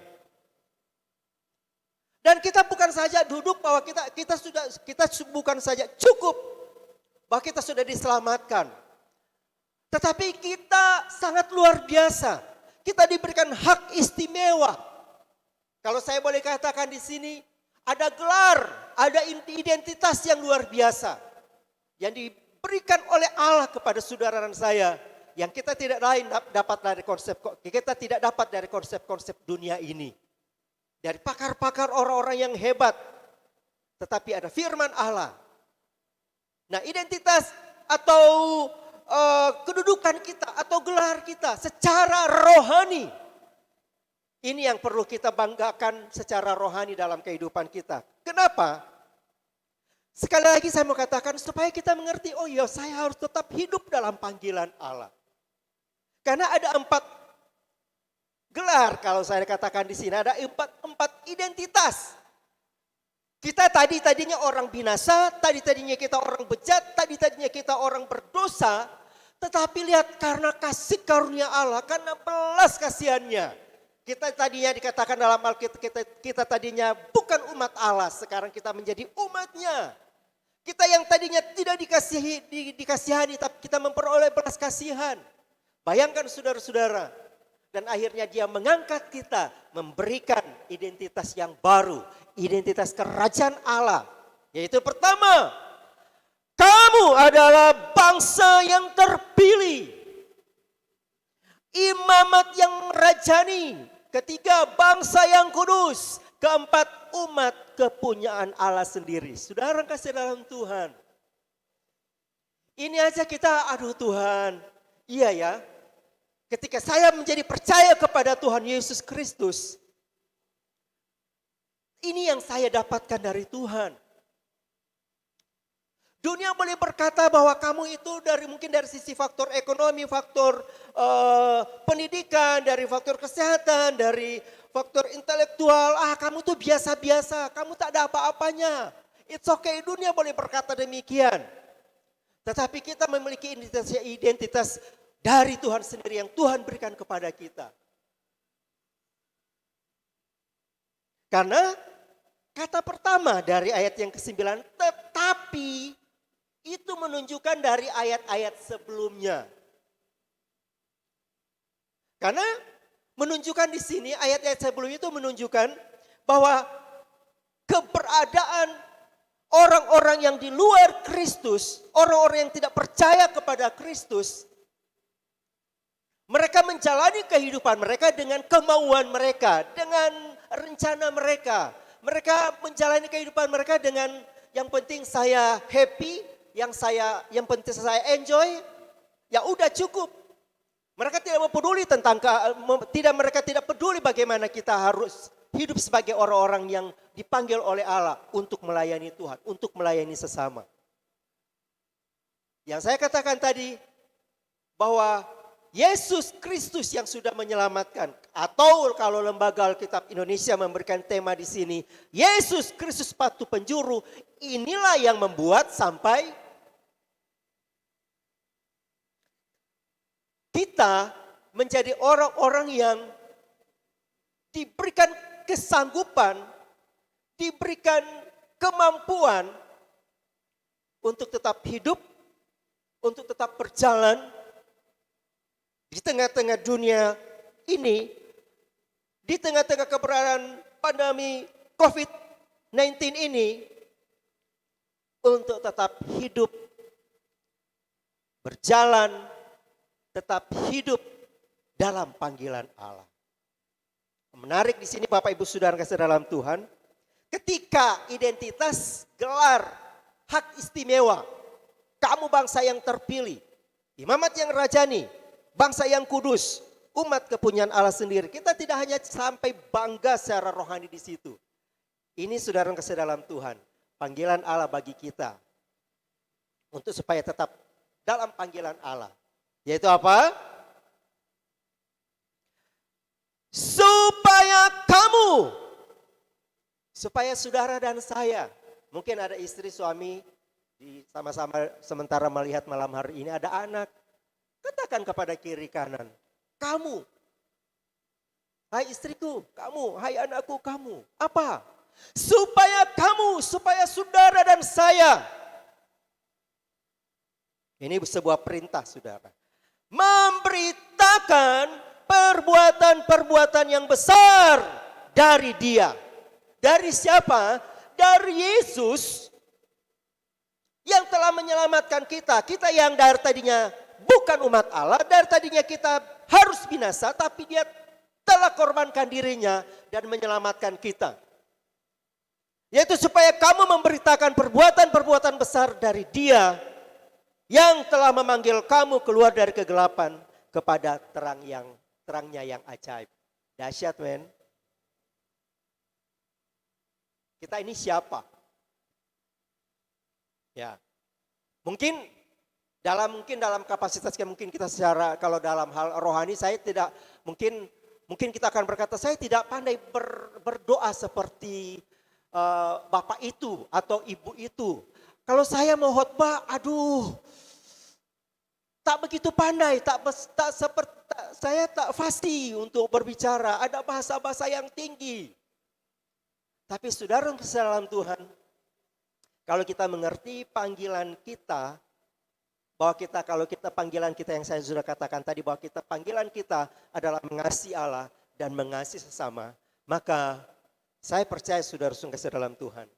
Dan kita bukan saja duduk bahwa kita bukan saja cukup bahwa kita sudah diselamatkan. Tetapi kita sangat luar biasa. Kita diberikan hak istimewa. Kalau saya boleh katakan di sini, ada gelar, ada identitas yang luar biasa yang diberikan oleh Allah kepada saudara dan saya, yang kita tidak dapat dari konsep-konsep dunia ini. Dari pakar-pakar orang-orang yang hebat, tetapi ada firman Allah. Nah, identitas atau kedudukan kita atau gelar kita secara rohani, ini yang perlu kita banggakan secara rohani dalam kehidupan kita. Kenapa? Sekali lagi saya mau katakan supaya kita mengerti, oh iya saya harus tetap hidup dalam panggilan Allah. Karena ada 4 gelar, kalau saya katakan di sini ada empat identitas. Kita tadinya orang binasa, tadinya kita orang bejat, tadinya kita orang berdosa. Tetapi lihat karena kasih karunia Allah, karena belas kasihannya. Kita tadinya dikatakan dalam Alkitab, kita tadinya bukan umat Allah, sekarang kita menjadi umatnya. Kita yang tadinya tidak dikasihani, tapi kita memperoleh belas kasihan. Bayangkan saudara-saudara. Dan akhirnya Dia mengangkat kita, memberikan identitas yang baru. Identitas kerajaan Allah. Yaitu pertama, kamu adalah bangsa yang terpilih. Imamat yang rajani. Ketiga, bangsa yang kudus. Keempat, umat kepunyaan Allah sendiri. Saudara kasih dalam Tuhan. Ini aja kita, aduh Tuhan. Iya ya. Ketika saya menjadi percaya kepada Tuhan Yesus Kristus, ini yang saya dapatkan dari Tuhan. Dunia boleh berkata bahwa kamu itu mungkin dari sisi faktor ekonomi, faktor pendidikan, dari faktor kesehatan, dari faktor intelektual. Kamu tuh biasa-biasa, kamu tak ada apa-apanya. It's okay, dunia boleh berkata demikian. Tetapi kita memiliki identitas dari Tuhan sendiri yang Tuhan berikan kepada kita. Karena kata pertama dari ayat yang ke-9, tetapi itu menunjukkan dari ayat-ayat sebelumnya. Karena menunjukkan di sini ayat-ayat sebelumnya itu menunjukkan bahwa keberadaan orang-orang yang di luar Kristus, orang-orang yang tidak percaya kepada Kristus, mereka menjalani kehidupan mereka dengan kemauan mereka, dengan rencana mereka. Mereka menjalani kehidupan mereka dengan yang penting saya happy, yang penting saya enjoy, ya udah cukup. Mereka tidak peduli mereka tidak peduli bagaimana kita harus hidup sebagai orang-orang yang dipanggil oleh Allah untuk melayani Tuhan, untuk melayani sesama. Yang saya katakan tadi bahwa Yesus Kristus yang sudah menyelamatkan, atau kalau Lembaga Alkitab Indonesia memberikan tema di sini, Yesus Kristus Batu Penjuru, inilah yang membuat sampai kita menjadi orang-orang yang diberikan kesanggupan, diberikan kemampuan untuk tetap hidup, untuk tetap berjalan di tengah-tengah dunia ini, di tengah-tengah keberadaan pandemi COVID-19 ini, untuk tetap hidup, berjalan, tetap hidup dalam panggilan Allah. Menarik di sini Bapak Ibu Saudara kasih dalam Tuhan, ketika identitas, gelar, hak istimewa, kamu bangsa yang terpilih, imamat yang rajani, bangsa yang kudus, umat kepunyaan Allah sendiri. Kita tidak hanya sampai bangga secara rohani di situ. Ini saudara kasih dalam Tuhan, panggilan Allah bagi kita untuk supaya tetap dalam panggilan Allah. Yaitu apa? Supaya saudara dan saya, mungkin ada istri suami sama-sama sementara melihat malam hari ini, ada anak, katakan kepada kiri kanan, kamu, hai istriku, kamu, hai anakku, kamu, apa? Supaya saudara dan saya, ini sebuah perintah saudara, memberitakan perbuatan-perbuatan yang besar dari Dia. Dari siapa? Dari Yesus yang telah menyelamatkan kita. Kita yang dari tadinya bukan umat Allah, dari tadinya kita harus binasa, tapi Dia telah korbankan dirinya dan menyelamatkan kita. Yaitu supaya kamu memberitakan perbuatan-perbuatan besar dari Dia yang telah memanggil kamu keluar dari kegelapan kepada terangnya yang ajaib. Dahsyat men. Kita ini siapa? Ya. Mungkin dalam kapasitas mungkin kita secara, kalau dalam hal rohani saya tidak, mungkin kita akan berkata saya tidak pandai berdoa seperti bapak itu atau ibu itu. Kalau saya mau khotbah, aduh, tak begitu pandai, saya tak fasih untuk berbicara, ada bahasa-bahasa yang tinggi. Tapi saudara dalam Tuhan, kalau kita mengerti panggilan kita, kalau kita panggilan kita yang saya sudah katakan tadi, bahwa kita panggilan kita adalah mengasihi Allah dan mengasihi sesama, maka saya percaya saudara-saudara kasih dalam Tuhan,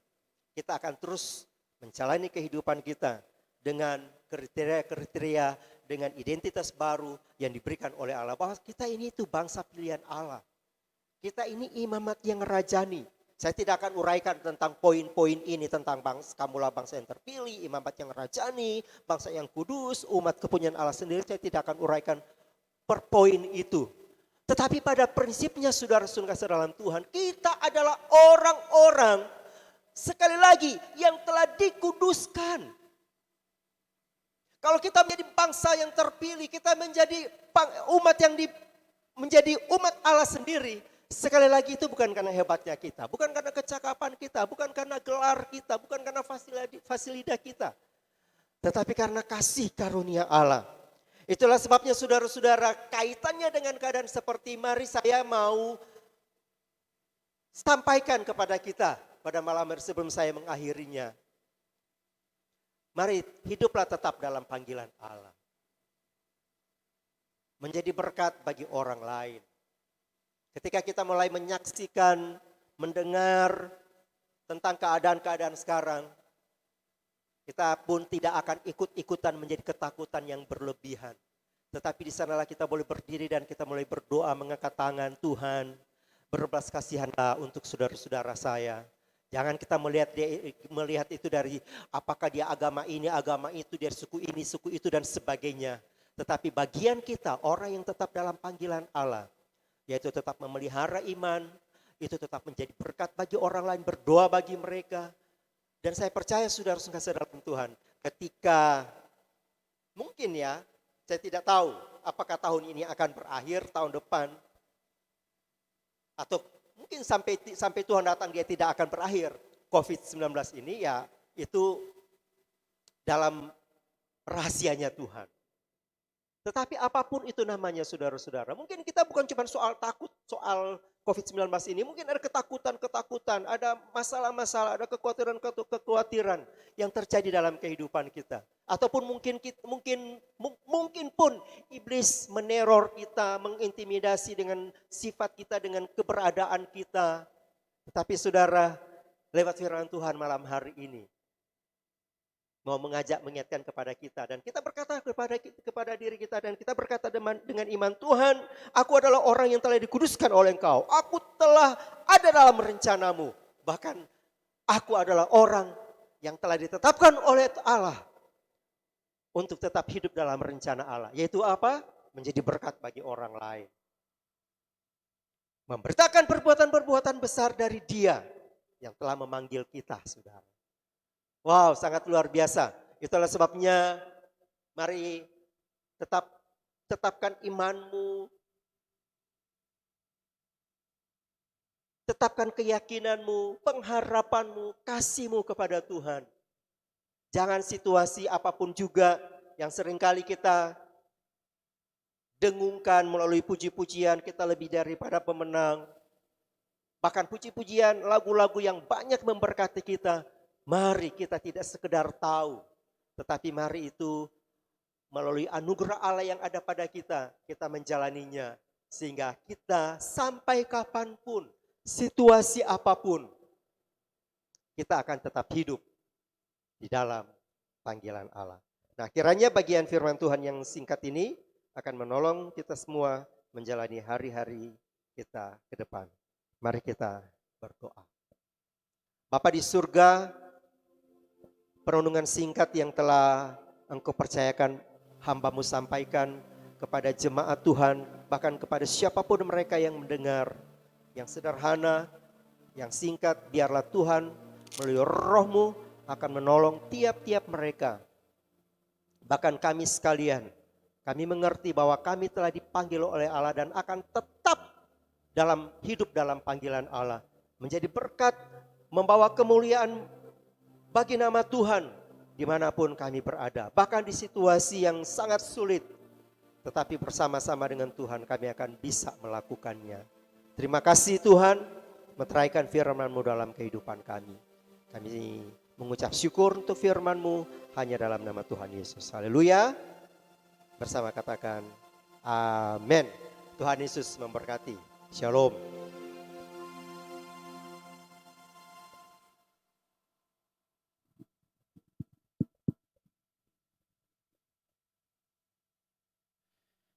kita akan terus menjalani kehidupan kita dengan kriteria-kriteria, dengan identitas baru yang diberikan oleh Allah. Bahwa kita ini itu bangsa pilihan Allah. Kita ini imamat yang rajani. Saya tidak akan uraikan tentang poin-poin ini, tentang kamulah bangsa yang terpilih, imamat yang rajani, bangsa yang kudus, umat kepunyaan Allah sendiri. Saya tidak akan uraikan per poin itu. Tetapi pada prinsipnya saudara-saudara dalam Tuhan, kita adalah orang-orang sekali lagi yang telah dikuduskan. Kalau kita menjadi bangsa yang terpilih, kita menjadi umat yang menjadi umat Allah sendiri. Sekali lagi itu bukan karena hebatnya kita, bukan karena kecakapan kita, bukan karena gelar kita, bukan karena fasilitas kita. Tetapi karena kasih karunia Allah. Itulah sebabnya saudara-saudara, kaitannya dengan keadaan seperti mari saya mau sampaikan kepada kita pada malam hari sebelum saya mengakhirinya. Mari hiduplah tetap dalam panggilan Allah. Menjadi berkat bagi orang lain. Ketika kita mulai menyaksikan, mendengar tentang keadaan-keadaan sekarang, kita pun tidak akan ikut-ikutan menjadi ketakutan yang berlebihan. Tetapi di sanalah kita boleh berdiri dan kita mulai berdoa, mengangkat tangan, Tuhan, berbelas kasihanlah untuk saudara-saudara saya. Jangan kita melihat itu dari apakah dia agama ini, agama itu, dari suku ini, suku itu dan sebagainya. Tetapi bagian kita, orang yang tetap dalam panggilan Allah, yaitu tetap memelihara iman, itu tetap menjadi berkat bagi orang lain, berdoa bagi mereka. Dan saya percaya saudara-saudara dalam Tuhan, ketika mungkin ya, saya tidak tahu apakah tahun ini akan berakhir, tahun depan, atau mungkin sampai Tuhan datang dia tidak akan berakhir. COVID-19 ini ya itu dalam rahasianya Tuhan. Tetapi apapun itu namanya saudara-saudara, mungkin kita bukan cuma soal takut, soal COVID-19 ini mungkin ada ketakutan-ketakutan, ada masalah-masalah, ada kekhawatiran-kekhawatiran yang terjadi dalam kehidupan kita. Ataupun mungkin pun iblis meneror kita, mengintimidasi dengan sifat kita, dengan keberadaan kita. Tetapi saudara, lewat firman Tuhan malam hari ini mau mengingatkan kepada kita, dan kita berkata kepada diri kita, dan kita berkata dengan iman, Tuhan, aku adalah orang yang telah dikuduskan oleh Engkau. Aku telah ada dalam rencanamu. Bahkan aku adalah orang yang telah ditetapkan oleh Allah untuk tetap hidup dalam rencana Allah. Yaitu apa? Menjadi berkat bagi orang lain. Memberitakan perbuatan-perbuatan besar dari Dia yang telah memanggil kita, saudara. Wow, sangat luar biasa. Itulah sebabnya mari tetapkan imanmu, tetapkan keyakinanmu, pengharapanmu, kasihmu kepada Tuhan. Jangan situasi apapun juga yang seringkali kita dengungkan melalui puji-pujian, kita lebih daripada pemenang. Bahkan puji-pujian, lagu-lagu yang banyak memberkati kita. Mari kita tidak sekedar tahu, tetapi mari itu melalui anugerah Allah yang ada pada kita, kita menjalaninya. Sehingga kita sampai kapanpun, situasi apapun, kita akan tetap hidup di dalam panggilan Allah. Nah, kiranya bagian firman Tuhan yang singkat ini akan menolong kita semua menjalani hari-hari kita ke depan. Mari kita berdoa. Bapa di surga, perenungan singkat yang telah Engkau percayakan hamba-Mu sampaikan kepada jemaat Tuhan, bahkan kepada siapapun mereka yang mendengar, yang sederhana, yang singkat, biarlah Tuhan melalui Roh-Mu akan menolong tiap-tiap mereka. Bahkan kami sekalian, kami mengerti bahwa kami telah dipanggil oleh Allah dan akan tetap dalam hidup dalam panggilan Allah. Menjadi berkat, membawa kemuliaan bagi nama Tuhan dimanapun kami berada. Bahkan di situasi yang sangat sulit, tetapi bersama-sama dengan Tuhan kami akan bisa melakukannya. Terima kasih Tuhan, meteraikan firman-Mu dalam kehidupan kami. Kami mengucap syukur untuk firman-Mu hanya dalam nama Tuhan Yesus. Haleluya. Bersama katakan amin. Tuhan Yesus memberkati. Shalom.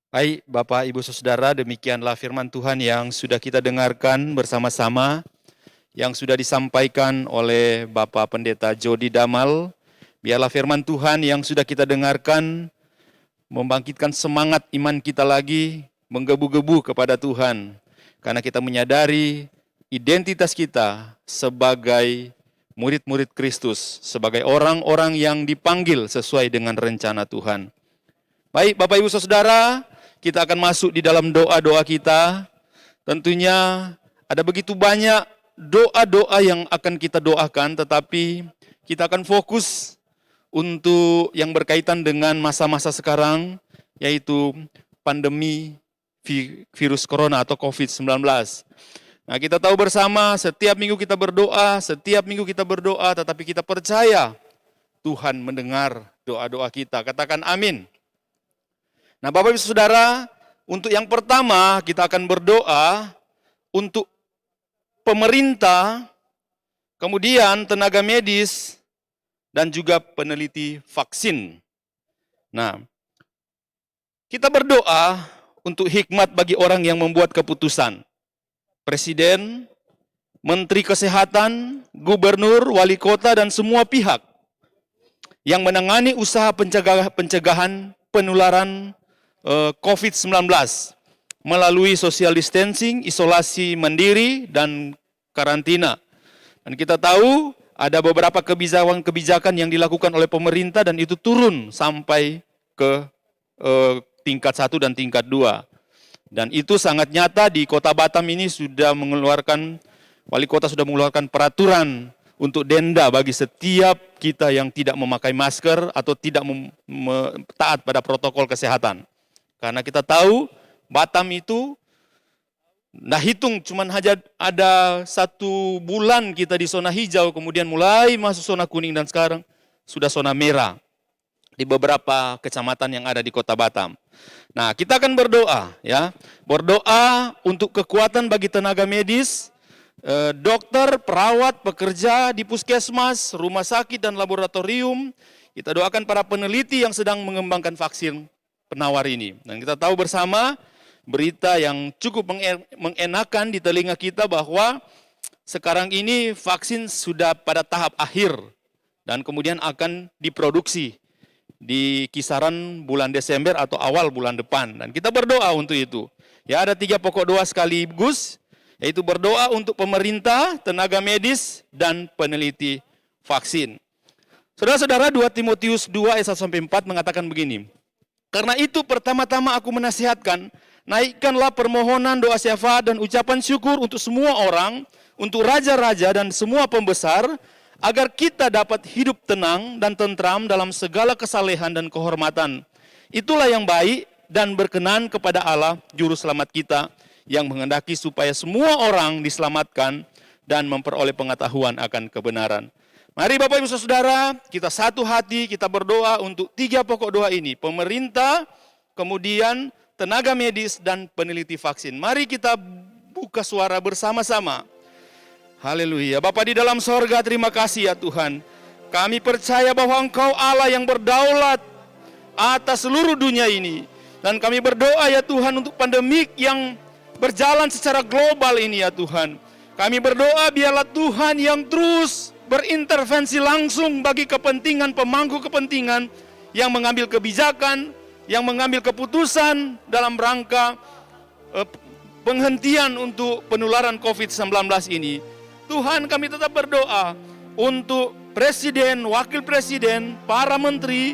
Baik, Bapak, Ibu, Saudara, demikianlah firman Tuhan yang sudah kita dengarkan bersama-sama, yang sudah disampaikan oleh Bapak Pendeta Jody Damal. Biarlah firman Tuhan yang sudah kita dengarkan membangkitkan semangat iman kita lagi, menggebu-gebu kepada Tuhan. Karena kita menyadari identitas kita sebagai murid-murid Kristus, sebagai orang-orang yang dipanggil sesuai dengan rencana Tuhan. Baik, Bapak, Ibu, Saudara, kita akan masuk di dalam doa-doa kita. Tentunya ada begitu banyak doa-doa yang akan kita doakan, tetapi kita akan fokus untuk yang berkaitan dengan masa-masa sekarang, yaitu pandemi virus corona atau COVID-19. Nah, kita tahu bersama setiap minggu kita berdoa, tetapi kita percaya Tuhan mendengar doa-doa kita. Katakan amin. Nah, Bapak Ibu Saudara, untuk yang pertama kita akan berdoa untuk pemerintah, kemudian tenaga medis, dan juga peneliti vaksin. Nah, kita berdoa untuk hikmat bagi orang yang membuat keputusan. Presiden, Menteri Kesehatan, Gubernur, Wali Kota, dan semua pihak yang menangani usaha pencegahan penularan COVID-19 melalui social distancing, isolasi mandiri, dan karantina. Dan kita tahu ada beberapa kebijakan yang dilakukan oleh pemerintah dan itu turun sampai ke tingkat 1 dan tingkat 2. Dan itu sangat nyata di Kota Batam ini Wali Kota sudah mengeluarkan peraturan untuk denda bagi setiap kita yang tidak memakai masker atau tidak taat pada protokol kesehatan. Karena kita tahu Batam itu Nah hitung cuman hanya ada 1 bulan kita di zona hijau, kemudian mulai masuk zona kuning dan sekarang sudah zona merah di beberapa kecamatan yang ada di Kota Batam. Nah kita akan berdoa ya, berdoa untuk kekuatan bagi tenaga medis, dokter, perawat, pekerja di puskesmas, rumah sakit dan laboratorium. Kita doakan para peneliti yang sedang mengembangkan vaksin penawar ini. Dan kita tahu bersama berita yang cukup mengenakan di telinga kita bahwa sekarang ini vaksin sudah pada tahap akhir dan kemudian akan diproduksi di kisaran bulan Desember atau awal bulan depan. Dan kita berdoa untuk itu. Ya, ada 3 pokok doa sekaligus, yaitu berdoa untuk pemerintah, tenaga medis, dan peneliti vaksin. Saudara-saudara, 2 Timotius 2 ayat 1-4 mengatakan begini. Karena itu pertama-tama aku menasihatkan, naikkanlah permohonan, doa syafaat dan ucapan syukur untuk semua orang, untuk raja-raja dan semua pembesar, agar kita dapat hidup tenang dan tentram dalam segala kesalehan dan kehormatan. Itulah yang baik dan berkenan kepada Allah, Juru Selamat kita, yang menghendaki supaya semua orang diselamatkan dan memperoleh pengetahuan akan kebenaran. Mari Bapak Ibu Saudara, kita satu hati, kita berdoa untuk 3 pokok doa ini. Pemerintah, kemudian tenaga medis, dan peneliti vaksin. Mari kita buka suara bersama-sama. Haleluya. Bapa di dalam sorga, terima kasih ya Tuhan. Kami percaya bahwa Engkau Allah yang berdaulat atas seluruh dunia ini. Dan kami berdoa ya Tuhan untuk pandemik yang berjalan secara global ini ya Tuhan. Kami berdoa biarlah Tuhan yang terus berintervensi langsung bagi kepentingan pemangku kepentingan yang mengambil kebijakan, yang mengambil keputusan dalam rangka penghentian untuk penularan COVID-19 ini. Tuhan, kami tetap berdoa untuk presiden, wakil presiden, para menteri,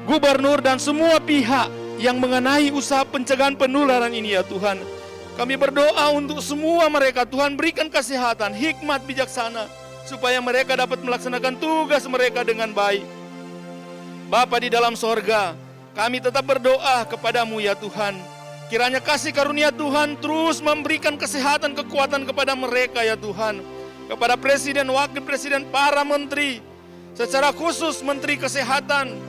gubernur dan semua pihak yang mengenai usaha pencegahan penularan ini ya Tuhan. Kami berdoa untuk semua mereka, Tuhan berikan kesehatan, hikmat, bijaksana, supaya mereka dapat melaksanakan tugas mereka dengan baik. Bapa di dalam sorga, kami tetap berdoa kepadamu ya Tuhan. Kiranya kasih karunia Tuhan terus memberikan kesehatan, kekuatan kepada mereka ya Tuhan. Kepada presiden, wakil presiden, para menteri, secara khusus menteri kesehatan,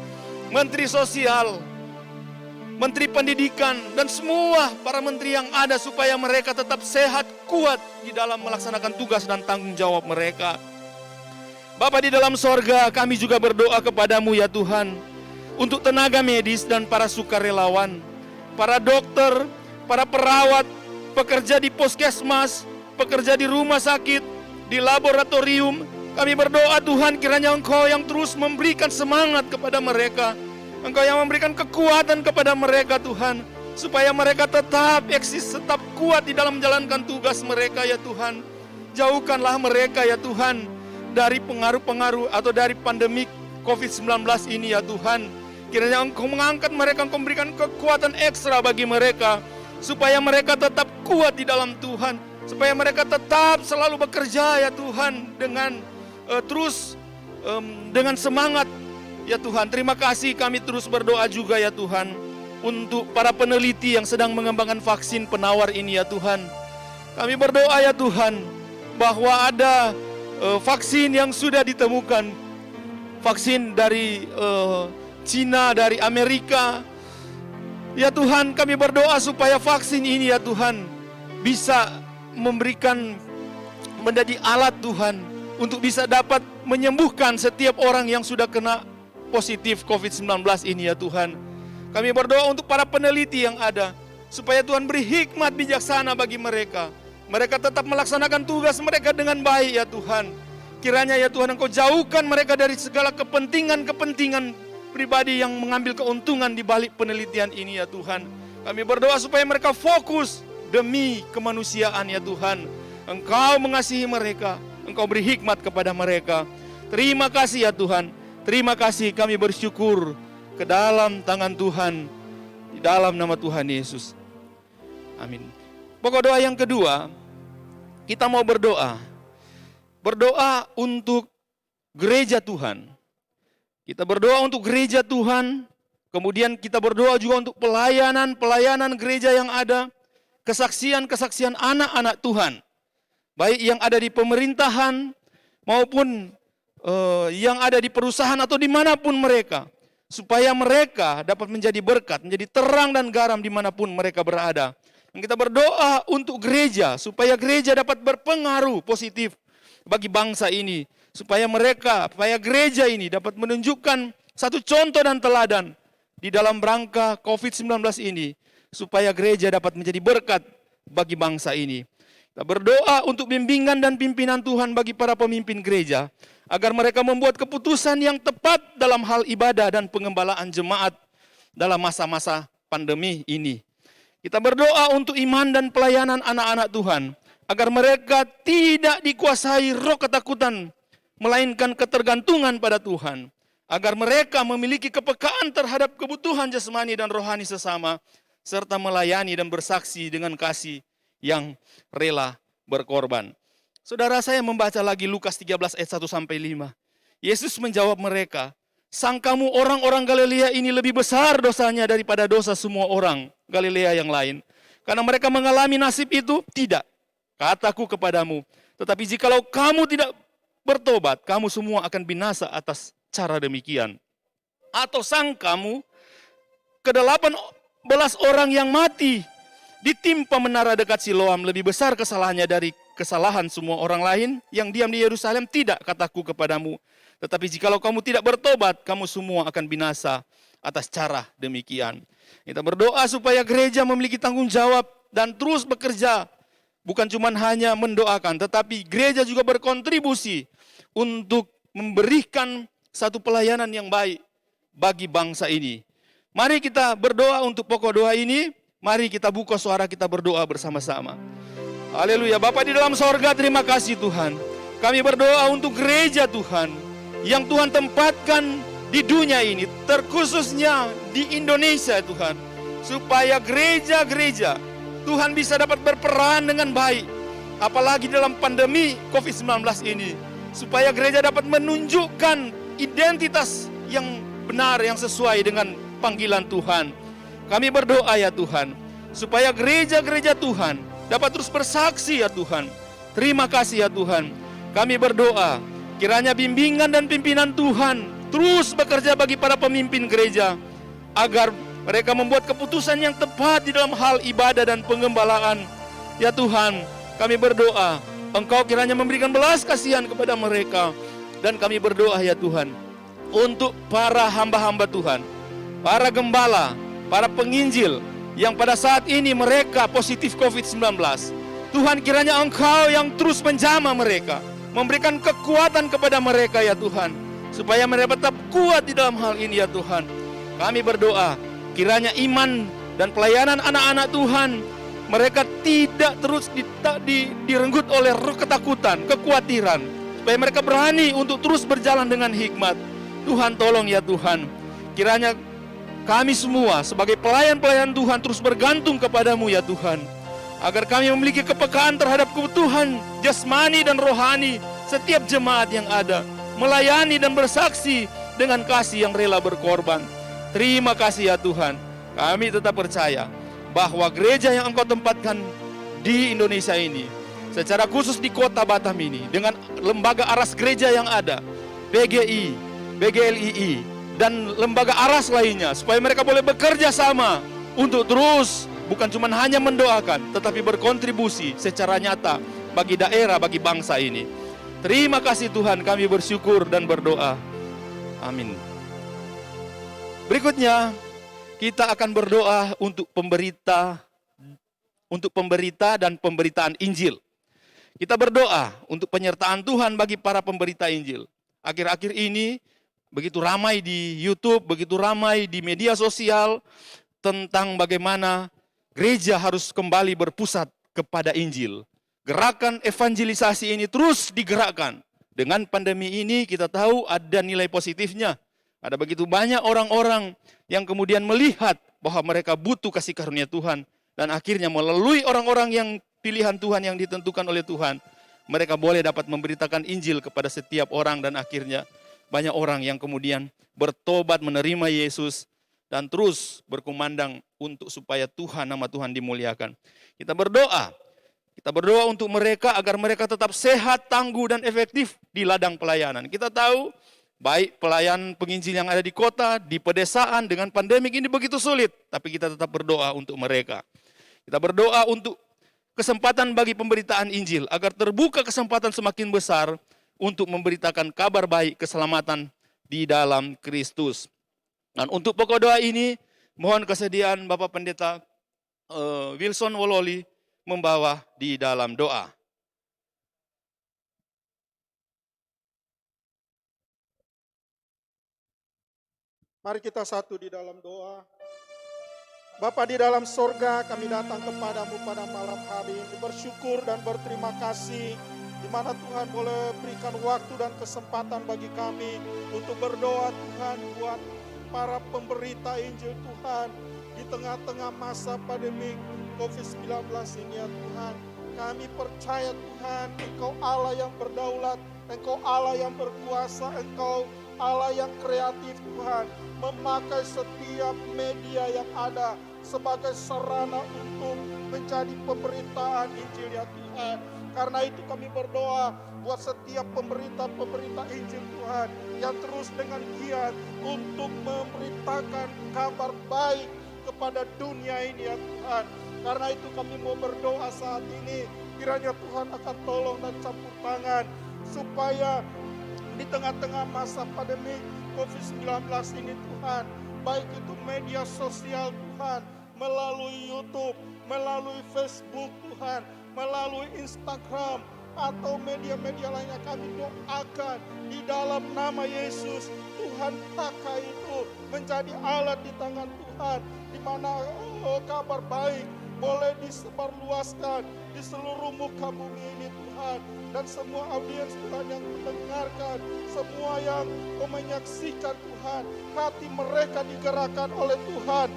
menteri sosial, menteri pendidikan, dan semua para menteri yang ada supaya mereka tetap sehat, kuat di dalam melaksanakan tugas dan tanggung jawab mereka. Bapa di dalam sorga, kami juga berdoa kepadamu ya Tuhan, untuk tenaga medis dan para sukarelawan, para dokter, para perawat, pekerja di puskesmas, pekerja di rumah sakit, di laboratorium. Kami berdoa Tuhan, kiranya Engkau yang terus memberikan semangat kepada mereka, Engkau yang memberikan kekuatan kepada mereka Tuhan, supaya mereka tetap eksis, tetap kuat di dalam menjalankan tugas mereka ya Tuhan. Jauhkanlah mereka ya Tuhan dari pengaruh-pengaruh atau dari pandemik COVID-19 ini ya Tuhan. Kiranya Engkau mengangkat mereka, Engkau memberikan kekuatan ekstra bagi mereka, supaya mereka tetap kuat di dalam Tuhan, supaya mereka tetap selalu bekerja ya Tuhan dengan dengan semangat ya Tuhan. Terima kasih, kami terus berdoa juga ya Tuhan untuk para peneliti yang sedang mengembangkan vaksin penawar ini ya Tuhan. Kami berdoa ya Tuhan bahwa ada vaksin yang sudah ditemukan, vaksin dari Cina, dari Amerika. Ya Tuhan, kami berdoa supaya vaksin ini ya Tuhan bisa memberikan, menjadi alat Tuhan untuk bisa dapat menyembuhkan setiap orang yang sudah kena positif COVID-19 ini ya Tuhan. Kami berdoa untuk para peneliti yang ada, supaya Tuhan beri hikmat bijaksana bagi mereka. Mereka tetap melaksanakan tugas mereka dengan baik ya Tuhan. Kiranya ya Tuhan Engkau jauhkan mereka dari segala kepentingan-kepentingan pribadi yang mengambil keuntungan di balik penelitian ini ya Tuhan. Kami berdoa supaya mereka fokus demi kemanusiaan ya Tuhan. Engkau mengasihi mereka, Engkau beri hikmat kepada mereka. Terima kasih ya Tuhan. Terima kasih, kami bersyukur ke dalam tangan Tuhan, di dalam nama Tuhan Yesus. Amin. Pokok doa yang kedua, kita mau berdoa. Berdoa untuk gereja Tuhan. Kita berdoa untuk gereja Tuhan, kemudian kita berdoa juga untuk pelayanan gereja yang ada. kesaksian-kesaksian anak-anak Tuhan, baik yang ada di pemerintahan maupun yang ada di perusahaan atau dimanapun mereka, supaya mereka dapat menjadi berkat, menjadi terang dan garam dimanapun mereka berada. Dan kita berdoa untuk gereja, supaya gereja dapat berpengaruh positif bagi bangsa ini, supaya gereja ini dapat menunjukkan satu contoh dan teladan di dalam rangka COVID-19 ini, supaya gereja dapat menjadi berkat bagi bangsa ini. Kita berdoa untuk bimbingan dan pimpinan Tuhan bagi para pemimpin gereja, agar mereka membuat keputusan yang tepat dalam hal ibadah dan pengembalaan jemaat dalam masa-masa pandemi ini. Kita berdoa untuk iman dan pelayanan anak-anak Tuhan, agar mereka tidak dikuasai roh ketakutan, melainkan ketergantungan pada Tuhan. Agar mereka memiliki kepekaan terhadap kebutuhan jasmani dan rohani sesama, serta melayani dan bersaksi dengan kasih yang rela berkorban. Saudara, saya membaca lagi Lukas 13 ayat 1-5. Yesus menjawab mereka, "Sangkamu orang-orang Galilea ini lebih besar dosanya daripada dosa semua orang Galilea yang lain? Karena mereka mengalami nasib itu? Tidak. Kataku kepadamu, tetapi jikalau kamu tidak bertobat, kamu semua akan binasa atas cara demikian. Atau sangkamu ke-18 orang yang mati ditimpa menara dekat Siloam lebih besar kesalahannya dari kesalahan semua orang lain yang diam di Yerusalem? Tidak, kataku kepadamu. Tetapi jikalau kamu tidak bertobat, kamu semua akan binasa atas cara demikian." Kita berdoa supaya gereja memiliki tanggung jawab dan terus bekerja. Bukan cuma hanya mendoakan, tetapi gereja juga berkontribusi untuk memberikan satu pelayanan yang baik bagi bangsa ini. Mari kita berdoa untuk pokok doa ini. Mari kita buka suara, kita berdoa bersama-sama. Haleluya. Bapa di dalam sorga, terima kasih Tuhan. Kami berdoa untuk gereja Tuhan, yang Tuhan tempatkan di dunia ini, terkhususnya di Indonesia Tuhan. Supaya gereja-gereja Tuhan bisa dapat berperan dengan baik, apalagi dalam pandemi COVID-19 ini. Supaya gereja dapat menunjukkan identitas yang benar, yang sesuai dengan panggilan Tuhan. Kami berdoa ya Tuhan, supaya gereja-gereja Tuhan dapat terus bersaksi ya Tuhan. Terima kasih ya Tuhan. Kami berdoa, kiranya bimbingan dan pimpinan Tuhan terus bekerja bagi para pemimpin gereja, agar mereka membuat keputusan yang tepat di dalam hal ibadah dan pengembalaan. Ya Tuhan, kami berdoa, Engkau kiranya memberikan belas kasihan kepada mereka. Dan kami berdoa ya Tuhan, untuk para hamba-hamba Tuhan, para gembala, para penginjil, yang pada saat ini mereka positif COVID-19. Tuhan, kiranya Engkau yang terus menjamah mereka, memberikan kekuatan kepada mereka ya Tuhan, supaya mereka tetap kuat di dalam hal ini ya Tuhan. Kami berdoa, kiranya iman dan pelayanan anak-anak Tuhan, mereka tidak terus direnggut oleh roh ketakutan, kekhawatiran, supaya mereka berani untuk terus berjalan dengan hikmat. Tuhan tolong ya Tuhan, kiranya kami semua sebagai pelayan-pelayan Tuhan terus bergantung kepadamu ya Tuhan, agar kami memiliki kepekaan terhadap kebutuhan jasmani dan rohani setiap jemaat yang ada, melayani dan bersaksi dengan kasih yang rela berkorban. Terima kasih ya Tuhan. Kami tetap percaya bahwa gereja yang Engkau tempatkan di Indonesia ini, secara khusus di kota Batam ini, dengan lembaga aras gereja yang ada, PGI, PGLII, dan lembaga aras lainnya, supaya mereka boleh bekerja sama untuk terus bukan cuma hanya mendoakan, tetapi berkontribusi secara nyata bagi daerah, bagi bangsa ini. Terima kasih Tuhan, kami bersyukur dan berdoa. Amin. Berikutnya, kita akan berdoa untuk pemberita dan pemberitaan Injil. Kita berdoa untuk penyertaan Tuhan bagi para pemberita Injil. Akhir-akhir ini begitu ramai di YouTube, begitu ramai di media sosial tentang bagaimana gereja harus kembali berpusat kepada Injil. Gerakan evangelisasi ini terus digerakkan. Dengan pandemi ini kita tahu ada nilai positifnya. Ada begitu banyak orang-orang yang kemudian melihat bahwa mereka butuh kasih karunia Tuhan. Dan akhirnya melalui orang-orang yang pilihan Tuhan yang ditentukan oleh Tuhan, mereka boleh dapat memberitakan Injil kepada setiap orang. Dan akhirnya banyak orang yang kemudian bertobat, menerima Yesus, dan terus berkumandang untuk supaya nama Tuhan dimuliakan. Kita berdoa untuk mereka agar mereka tetap sehat, tangguh, dan efektif di ladang pelayanan. Kita tahu baik pelayan penginjil yang ada di kota, di pedesaan, dengan pandemik ini begitu sulit, tapi kita tetap berdoa untuk mereka. Kita berdoa untuk kesempatan bagi pemberitaan Injil, agar terbuka kesempatan semakin besar untuk memberitakan kabar baik keselamatan di dalam Kristus. Dan untuk pokok doa ini, mohon kesediaan Bapak Pendeta Wilson Wololi membawa di dalam doa. Mari kita satu di dalam doa. Bapa di dalam sorga, kami datang kepadamu pada malam hari ini bersyukur dan berterima kasih di mana Tuhan boleh berikan waktu dan kesempatan bagi kami untuk berdoa Tuhan buat para pemberita Injil Tuhan di tengah-tengah masa pandemi COVID-19 ini ya Tuhan. Kami percaya Tuhan, Engkau Allah yang berdaulat, Engkau Allah yang berkuasa, Engkau Allah yang kreatif Tuhan, memakai setiap media yang ada sebagai sarana untuk menjadi pemberitaan Injil ya Tuhan. Karena itu kami berdoa buat setiap pemberita Injil Tuhan yang terus dengan giat untuk memberitakan kabar baik kepada dunia ini ya Tuhan. Karena itu kami mau berdoa saat ini, kiranya Tuhan akan tolong dan campur tangan supaya di tengah-tengah masa pandemi COVID-19 ini Tuhan, baik itu media sosial Tuhan, melalui YouTube, melalui Facebook Tuhan, melalui Instagram, atau media-media lainnya, kami doakan di dalam nama Yesus, Tuhan pakai itu menjadi alat di tangan Tuhan, di mana kabar baik boleh disebarluaskan di seluruh muka bumi ini Tuhan. Dan semua audiens Tuhan yang mendengarkan, semua yang menyaksikan Tuhan, hati mereka digerakkan oleh Tuhan.